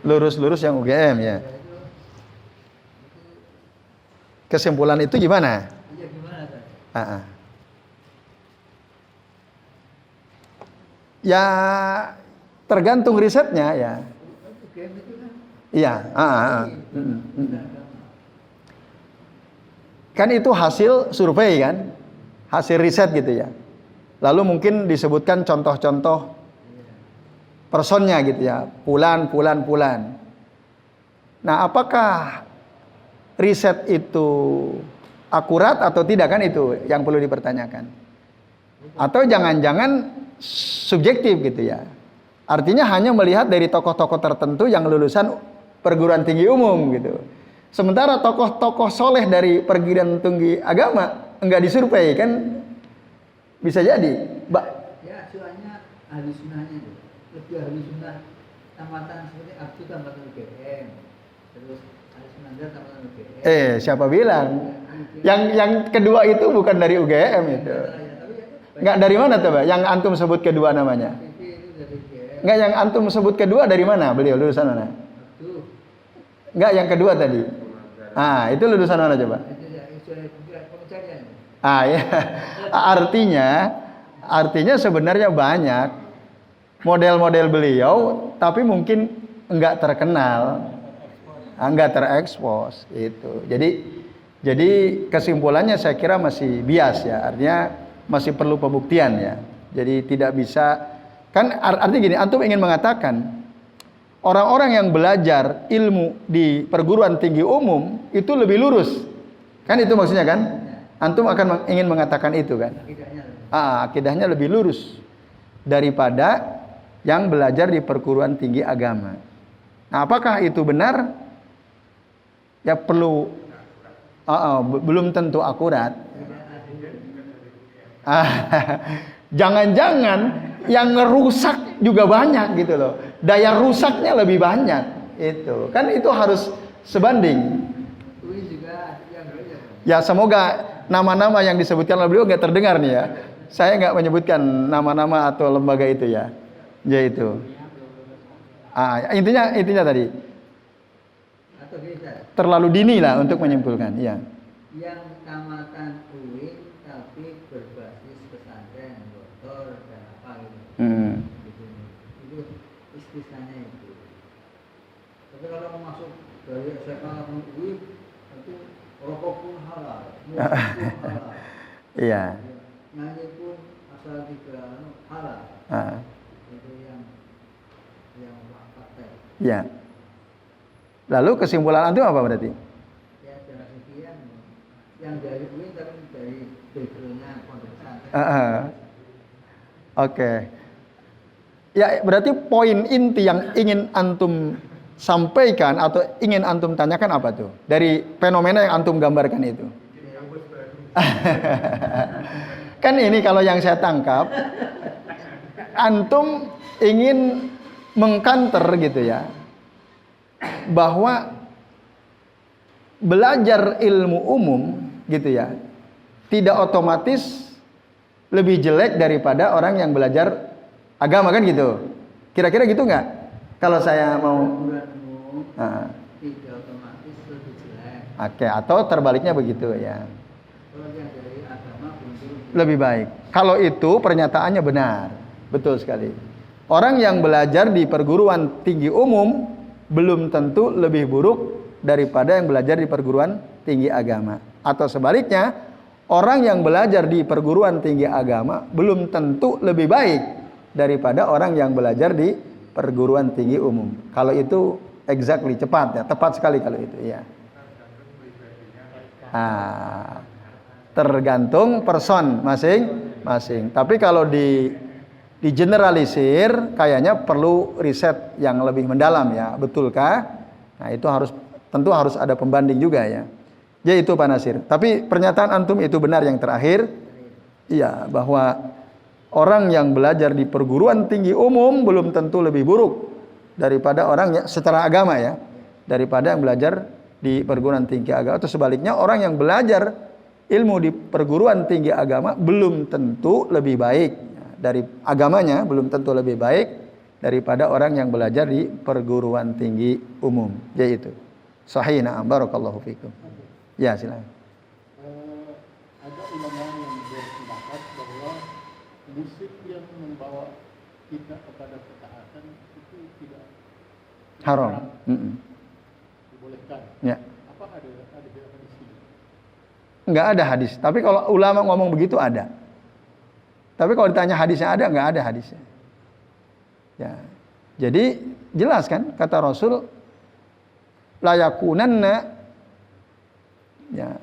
Lurus-lurus yang UGM ya. Kesimpulan itu gimana? Iya gimana kan? Ya tergantung risetnya ya. UGM itu kan? Iya. Kan itu hasil survei kan, hasil riset gitu ya. Lalu mungkin disebutkan contoh-contoh personnya gitu ya, fulan. Nah, apakah riset itu akurat atau tidak, kan itu yang perlu dipertanyakan. Atau jangan-jangan subjektif gitu ya. Artinya hanya melihat dari tokoh-tokoh tertentu yang lulusan perguruan tinggi umum gitu. Sementara tokoh-tokoh soleh dari perguruan tinggi agama enggak disurvei, kan bisa jadi. Ya, soalnya ahli sunnahnya itu lebih ahli sunnah tamatan seperti Abdu tamatan UGM, terus ahli sunnah tamatan UGM. Siapa bilang? Yang kedua itu bukan dari UGM itu. Enggak, dari mana tuh, Pak? Yang antum sebut kedua namanya? Enggak, yang antum sebut kedua dari mana? Beliau lulusan mana? Enggak, yang kedua tadi. Itu lulusan mana coba? Ya. Artinya sebenarnya banyak model-model beliau, tapi mungkin enggak terkenal, enggak terekspos itu. Jadi kesimpulannya saya kira masih bias ya, artinya masih perlu pembuktian ya. Jadi tidak bisa, kan artinya gini, antum ingin mengatakan orang-orang yang belajar ilmu di perguruan tinggi umum itu lebih lurus, kan itu maksudnya kan? Antum ingin mengatakan itu kan? Akidahnya lebih lurus daripada yang belajar di perguruan tinggi agama. Nah, apakah itu benar? Ya perlu, belum tentu akurat. Jangan-jangan yang ngerusak juga banyak gitu loh. Daya rusaknya lebih banyak. Itu kan itu harus sebanding. Ya semoga nama-nama yang disebutkan oleh beliau nggak terdengar nih ya. Saya nggak menyebutkan nama-nama atau lembaga itu ya. Yaitu. Intinya tadi. Terlalu dini lah untuk menyimpulkan. Iya. Yang tamatan UIN tapi berbasis pesantren, motor dan apa gitu. Itu istisnanya itu. Tapi kalau mau masuk dari SMA ke UIN itu rokok pun halal, musik pun halal. Iya. Nyanyi pun asal tiga halal. Itu yang fakta. Iya. Lalu kesimpulan antum apa berarti? Ya jangan sekian yang dari UIN tapi dari backgroundnya pondok pesantren. Oke. Ya berarti poin inti yang ingin antum sampaikan atau ingin antum tanyakan apa tuh? Dari fenomena yang antum gambarkan itu. Kan ini kalau yang saya tangkap, antum ingin mengkanter gitu ya, bahwa belajar ilmu umum gitu ya tidak otomatis lebih jelek daripada orang yang belajar agama, kan gitu. Kira-kira gitu nggak? Kalau saya mau tidak otomatis lebih jelek. Oke, atau terbaliknya begitu ya. Kalau yang dari agama lebih baik. Kalau itu pernyataannya benar. Betul sekali. Orang yang belajar di perguruan tinggi umum belum tentu lebih buruk daripada yang belajar di perguruan tinggi agama. Atau sebaliknya, orang yang belajar di perguruan tinggi agama belum tentu lebih baik daripada orang yang belajar di perguruan tinggi umum. Kalau itu exactly, tepat sekali kalau itu ya. Tergantung person masing-masing. Tapi kalau di generalisir kayaknya perlu riset yang lebih mendalam ya, betulkah? Nah, itu tentu harus ada pembanding juga ya. Jadi itu Pak Nasir. Tapi pernyataan antum itu benar yang terakhir. Iya, bahwa orang yang belajar di perguruan tinggi umum belum tentu lebih buruk daripada orang yang secara agama ya, daripada yang belajar di perguruan tinggi agama. Atau sebaliknya, orang yang belajar ilmu di perguruan tinggi agama belum tentu lebih baik dari agamanya, belum tentu lebih baik daripada orang yang belajar di perguruan tinggi umum. Yaitu sahih. Na'am, barakallahu fikum. Ya, silakan. Ada ulama yang berpendapat bahwa musik yang membawa kita kepada ketaatan itu tidak haram. Dibolehkan. Ya. Apa ada hadis ini? Enggak ada hadis. Tapi kalau ulama ngomong begitu ada. Tapi kalau ditanya hadisnya ada, enggak ada hadisnya. Ya. Jadi jelas kan kata Rasul, la yakunanna ya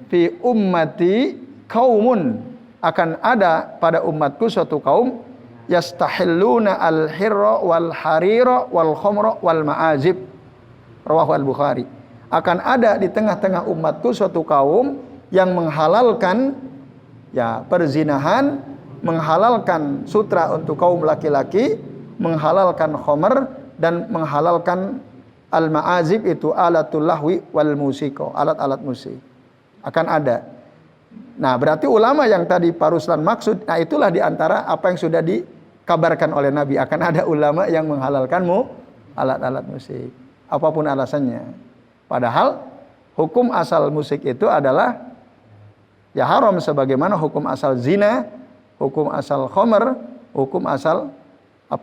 fi ummati kaumun, akan ada pada umatku suatu kaum yastahilluna al-hirra wal harira wal khamra wal ma'azib. Rawahu al-Bukhari. Akan ada di tengah-tengah umatku suatu kaum yang menghalalkan ya perzinahan, menghalalkan sutra untuk kaum laki-laki, menghalalkan khamr dan menghalalkan al-ma'azib, itu alatul lahwi wal musiko, alat-alat musik. Akan ada. Nah, berarti ulama yang tadi Pak Ruslan maksud, nah itulah diantara apa yang sudah dikabarkan oleh Nabi, akan ada ulama yang menghalalkanmu alat-alat musik, apapun alasannya. Padahal hukum asal musik itu adalah ya haram, sebagaimana hukum asal zina, hukum asal khamr, hukum asal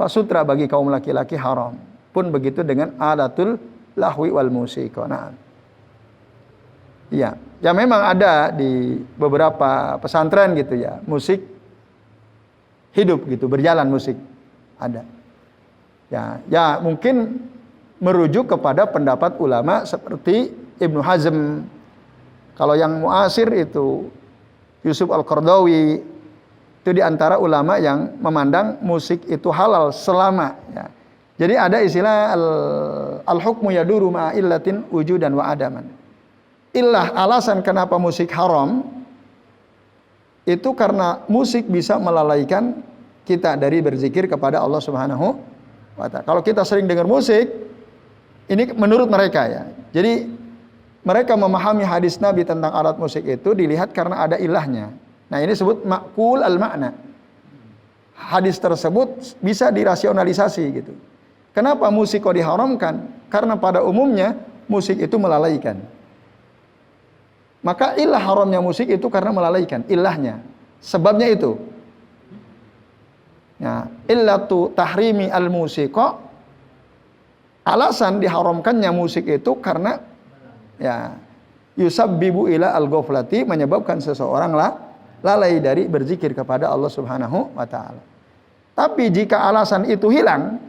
sutra bagi kaum laki-laki haram. Pun begitu dengan alatul lahwi wal musiko. Nah, iya, ya memang ada di beberapa pesantren gitu ya, musik hidup gitu, berjalan musik ada. Ya mungkin merujuk kepada pendapat ulama seperti Ibnu Hazm. Kalau yang muasir itu Yusuf Al-Qardawi, itu diantara ulama yang memandang musik itu halal selama ya. Jadi ada istilah al-hukmu yaduru ma'a illatin wujudan wa adaman. Illah, alasan kenapa musik haram itu karena musik bisa melalaikan kita dari berzikir kepada Allah Subhanahu wa ta'ala. Kalau kita sering dengar musik, ini menurut mereka ya. Jadi mereka memahami hadis Nabi tentang alat musik itu dilihat karena ada ilahnya. Nah, ini disebut ma'kul al-makna. Hadis tersebut bisa dirasionalisasi gitu. Kenapa musik kok diharamkan? Karena pada umumnya musik itu melalaikan. Maka ilah haramnya musik itu karena melalaikan, ilahnya. Sebabnya itu. Ya, illatu tahrimi al-musiqa, alasan diharamkannya musik itu karena ya yusabbibu ila al-ghaflati, menyebabkan seseorang lalai dari berzikir kepada Allah Subhanahu wa taala. Tapi jika alasan itu hilang,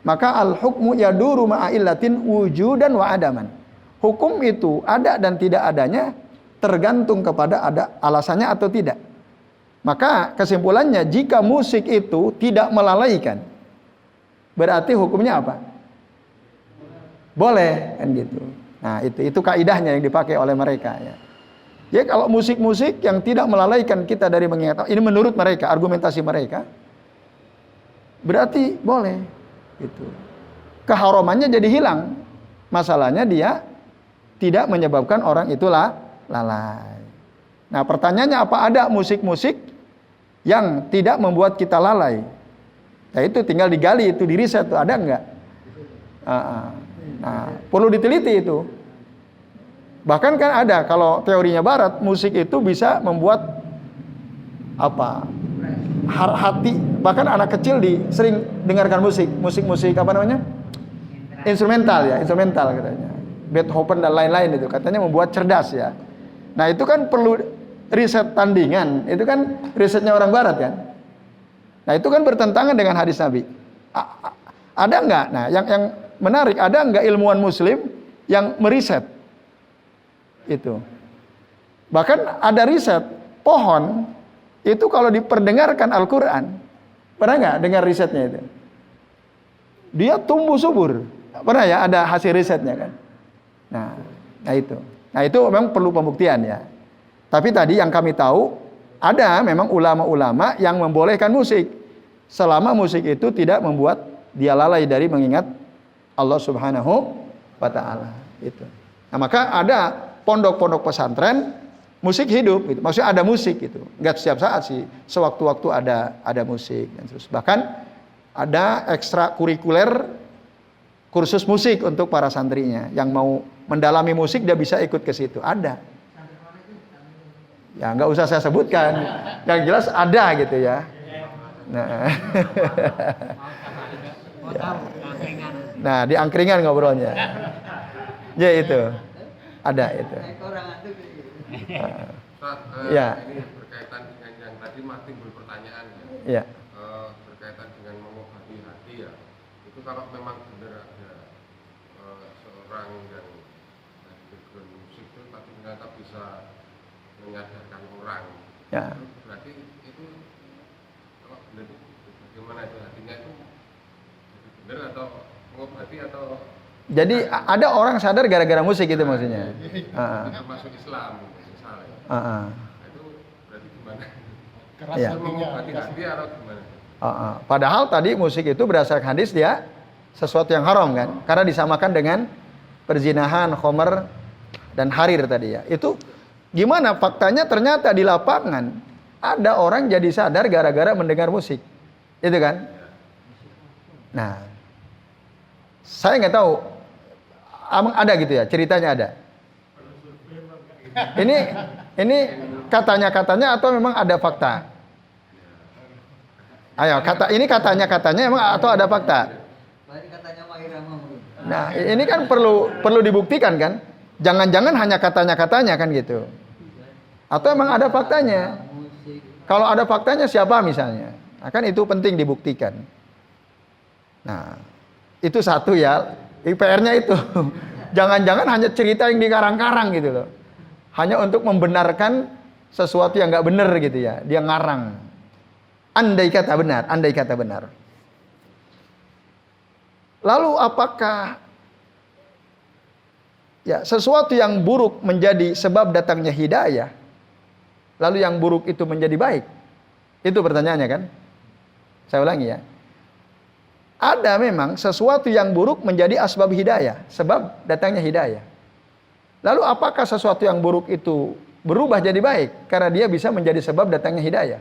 maka al-hukmu yaduru ma'a illatin wujudan wa adaman. Hukum itu ada dan tidak adanya tergantung kepada ada alasannya atau tidak. Maka kesimpulannya, jika musik itu tidak melalaikan, berarti hukumnya apa? Boleh, kan gitu. Nah, itu kaidahnya yang dipakai oleh mereka ya. Ya, kalau musik-musik yang tidak melalaikan kita dari mengingat, ini menurut mereka, argumentasi mereka, berarti boleh gitu. Keharamannya jadi hilang. Masalahnya dia tidak menyebabkan orang itu lalai. Nah, pertanyaannya, apa ada musik-musik yang tidak membuat kita lalai? Nah, itu tinggal digali, itu di riset, ada enggak? Nah, perlu diteliti itu. Bahkan kan ada, kalau teorinya barat, musik itu bisa membuat hati, bahkan anak kecil sering dengarkan musik apa namanya? Instrumental katanya. Beethoven dan lain-lain itu katanya membuat cerdas ya. Nah, itu kan perlu riset tandingan, itu kan risetnya orang barat kan. Nah, itu kan bertentangan dengan hadis Nabi. Ada enggak? Nah, yang menarik, ada enggak ilmuwan muslim yang meriset itu? Bahkan ada riset pohon itu kalau diperdengarkan Al-Quran, pernah nggak dengar risetnya itu? Dia tumbuh subur. Pernah ya ada hasil risetnya kan? Nah itu memang perlu pembuktian ya. Tapi tadi yang kami tahu, ada memang ulama-ulama yang membolehkan musik selama musik itu tidak membuat dia lalai dari mengingat Allah Subhanahu wa ta'ala itu. Nah, maka ada pondok-pondok pesantren musik hidup gitu. Maksudnya ada musik gitu. Enggak setiap saat sih, sewaktu-waktu ada musik dan terus. Bahkan ada ekstrakurikuler kursus musik untuk para santrinya yang mau mendalami musik, dia bisa ikut ke situ. Ada. Ya nggak usah saya sebutkan. Yang jelas ada gitu ya. Nah, ya. Nah di angkringan ngobrolnya. Ya itu. Ada itu. Ya. Ini berkaitan dengan yang tadi timbul pertanyaan ya. Ya. Berkaitan dengan mengobati hati ya. Itu itu kalau memang benar ada seorang yang dari background musik itu tapi ternyata bisa menyadarkan orang, Ya. berarti itu kalau benar itu bagaimana itu hatinya itu benar atau mengobati atau Jadi ada orang sadar gara-gara musik itu maksudnya. termasuk Islam misalnya. Nah, Itu berarti gimana? Keras Iya. Itu hatinya. mengobati hati atau gimana? Padahal tadi musik itu berdasarkan hadis dia sesuatu yang haram kan, karena disamakan dengan perzinahan, khomer dan harir tadi ya. Itu gimana faktanya? Ternyata di lapangan ada orang jadi sadar gara-gara mendengar musik, itu kan? Nah, saya nggak tahu, emang ada gitu ya ceritanya ada. Ini katanya atau memang ada fakta? Ayo, ini katanya emang atau ada fakta? Berarti katanya Mak Irama mungkin. Nah, ini kan perlu dibuktikan kan? Jangan-jangan hanya katanya kan gitu. Atau emang ada faktanya? Musik. Kalau ada faktanya siapa misalnya? Nah, kan itu penting dibuktikan. Nah, itu satu ya. PR-nya itu. Jangan-jangan hanya cerita yang dikarang-karang gitu loh. Hanya untuk membenarkan sesuatu yang nggak benar gitu ya. Dia ngarang. Andai kata benar. Lalu apakah ya sesuatu yang buruk menjadi sebab datangnya hidayah? Lalu yang buruk itu menjadi baik? Itu pertanyaannya kan? Saya ulangi ya. Ada memang sesuatu yang buruk menjadi asbab hidayah, sebab datangnya hidayah. Lalu apakah sesuatu yang buruk itu berubah jadi baik karena dia bisa menjadi sebab datangnya hidayah?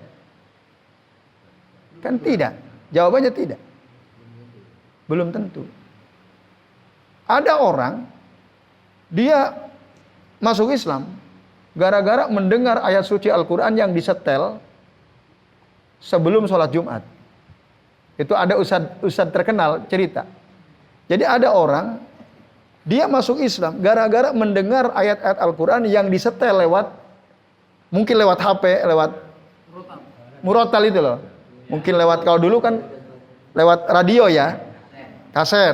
Kan tidak. Jawabannya tidak. Belum tentu. Ada orang dia masuk Islam gara-gara mendengar ayat suci Al-Quran yang disetel sebelum sholat Jumat. Itu ada ustadz terkenal cerita. Jadi ada orang dia masuk Islam gara-gara mendengar ayat-ayat Al-Quran yang disetel mungkin lewat HP, lewat murotal itu loh. Mungkin lewat, kalau dulu kan lewat radio ya, kaset.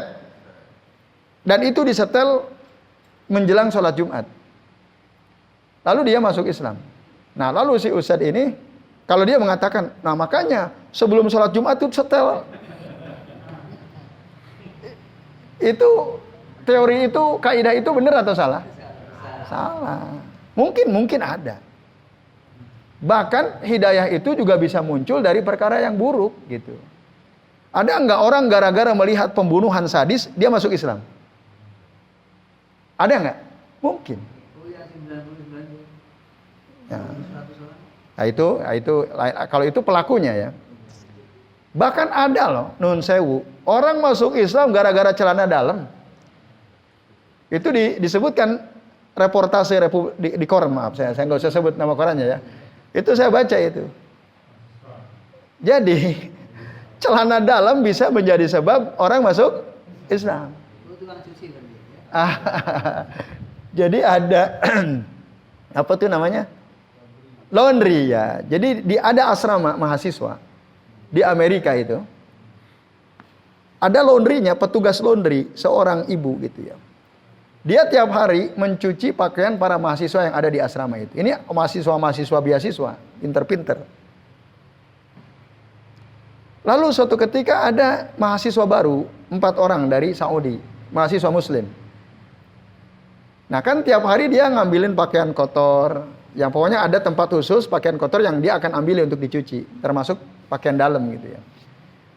Dan itu disetel menjelang sholat Jumat. Lalu dia masuk Islam. Nah lalu si ustadz ini, kalau dia mengatakan, nah makanya sebelum sholat Jumat itu setel. Itu teori itu, kaidah itu benar atau salah? Salah. Mungkin ada. Bahkan hidayah itu juga bisa muncul dari perkara yang buruk gitu. Ada enggak orang gara-gara melihat pembunuhan sadis dia masuk Islam? Ada enggak? Mungkin. Oh ya, 99. Ya. 100 orang. Nah itu kalau itu pelakunya ya. Bahkan ada loh, nun sewu, orang masuk Islam gara-gara celana dalam. Itu disebutkan reportase di koran, maaf saya nggak usah sebut nama korannya ya. Itu saya baca itu. Jadi celana dalam bisa menjadi sebab orang masuk Islam. Oh, tukang cuci kan dia. Jadi ada apa tuh namanya? Laundry ya. Jadi ada asrama mahasiswa di Amerika itu. Ada laundrynya, petugas laundry, seorang ibu gitu ya. Dia tiap hari mencuci pakaian para mahasiswa yang ada di asrama itu. Ini mahasiswa beasiswa, pinter-pinter. Lalu suatu ketika ada mahasiswa baru, 4 orang dari Saudi, mahasiswa muslim. Nah kan tiap hari dia ngambilin pakaian kotor, yang pokoknya ada tempat khusus pakaian kotor yang dia akan ambil untuk dicuci, termasuk pakaian dalam gitu ya.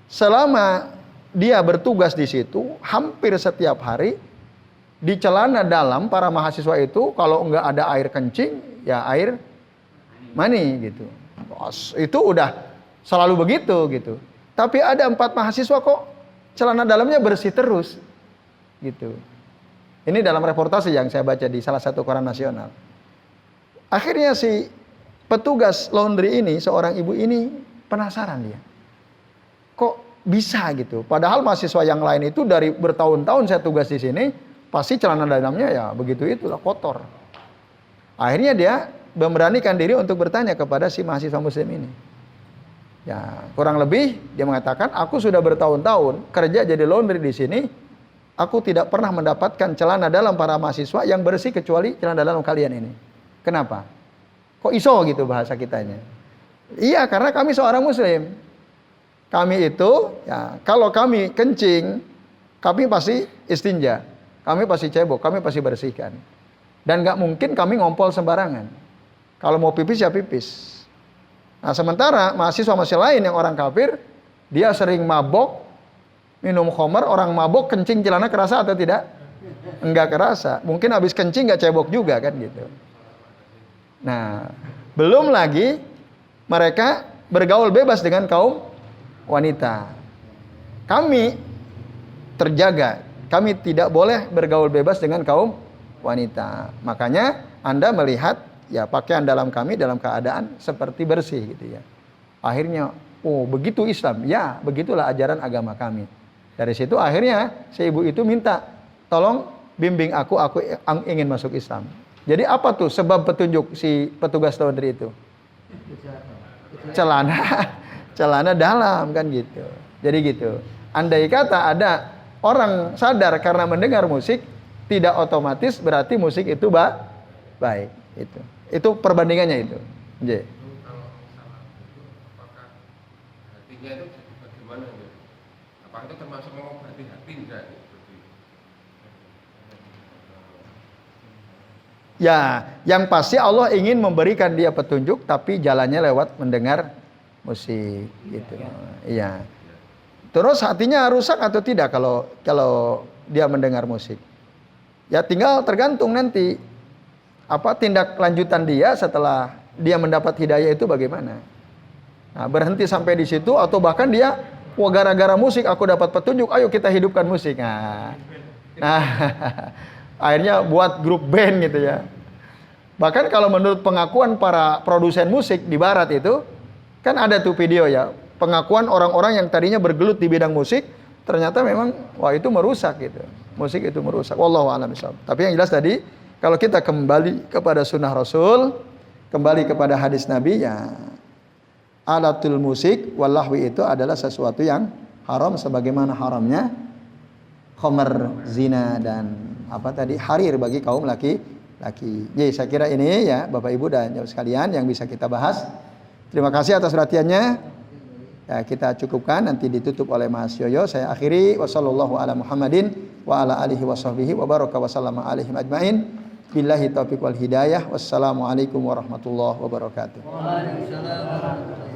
Selama dia bertugas di situ, hampir setiap hari, di celana dalam para mahasiswa itu kalau nggak ada air kencing ya air mani gitu. Itu udah selalu begitu gitu. Tapi ada 4 mahasiswa kok celana dalamnya bersih terus gitu. Ini dalam reportase yang saya baca di salah satu koran nasional. Akhirnya si petugas laundry ini, seorang ibu ini penasaran dia. Kok bisa gitu? Padahal mahasiswa yang lain itu dari bertahun-tahun saya tugas di sini pasti celana dalamnya ya begitu itulah kotor. Akhirnya dia memberanikan diri untuk bertanya kepada si mahasiswa muslim ini. Ya, kurang lebih dia mengatakan, aku sudah bertahun-tahun kerja jadi laundry di sini, aku tidak pernah mendapatkan celana dalam para mahasiswa yang bersih kecuali celana dalam kalian ini. Kenapa? Kok iso gitu bahasa kitanya? Iya, karena kami seorang muslim. Kami itu, ya, kalau kami kencing, kami pasti istinja, kami pasti cebok, kami pasti bersihkan. Dan nggak mungkin kami ngompol sembarangan. Kalau mau pipis ya pipis. Nah, sementara mahasiswa lain yang orang kafir, dia sering mabok, minum khamar, orang mabok kencing celana kerasa atau tidak? Enggak kerasa. Mungkin habis kencing nggak cebok juga kan gitu. Nah, belum lagi mereka bergaul bebas dengan kaum wanita. Kami terjaga. Kami tidak boleh bergaul bebas dengan kaum wanita. Makanya Anda melihat ya pakaian dalam kami dalam keadaan seperti bersih gitu ya. Akhirnya, oh begitu Islam. Ya, begitulah ajaran agama kami. Dari situ akhirnya si ibu itu minta, tolong bimbing aku ingin masuk Islam. Jadi apa tuh sebab petunjuk si petugas laundry itu? Celana dalam kan gitu. Jadi gitu. Andai kata ada orang sadar karena mendengar musik, tidak otomatis berarti musik itu baik. Itu perbandingannya itu. J. Kalau salah itu apakah hatinya itu jadi bagaimana ya? Apakah itu termasuk mengobati hati enggak? Ya, yang pasti Allah ingin memberikan dia petunjuk, tapi jalannya lewat mendengar musik, gitu. Iya. Terus hatinya rusak atau tidak kalau dia mendengar musik? Ya tinggal tergantung nanti apa tindak lanjutan dia setelah dia mendapat hidayah itu bagaimana. Nah, berhenti sampai di situ atau bahkan dia, wah gara-gara musik aku dapat petunjuk, ayo kita hidupkan musik. Nah akhirnya buat grup band gitu ya. Bahkan kalau menurut pengakuan para produsen musik di barat itu, kan ada tuh video ya, pengakuan orang-orang yang tadinya bergelut di bidang musik, ternyata memang wah itu merusak gitu. Musik itu merusak. Wallahu a'lam bishawab. Tapi yang jelas tadi, kalau kita kembali kepada sunnah Rasul, kembali kepada hadis Nabi, ya alatul musik walahwi itu adalah sesuatu yang haram sebagaimana haramnya khamar, zina dan apa tadi harir bagi kaum laki-laki. Jadi saya kira ini ya Bapak Ibu dan jamaah sekalian yang bisa kita bahas. Terima kasih atas perhatiannya. Ya, kita cukupkan, nanti ditutup oleh Mas Yoyo. Saya akhiri wasallallahu ala Muhammadin wa ala alihi washabbihi wa baraka wa sallama alaihim ajmain. Billahi taufiq wal hidayah. Wassalamualaikum warahmatullahi wabarakatuh. Waalaikumsalam warahmatullahi wabarakatuh.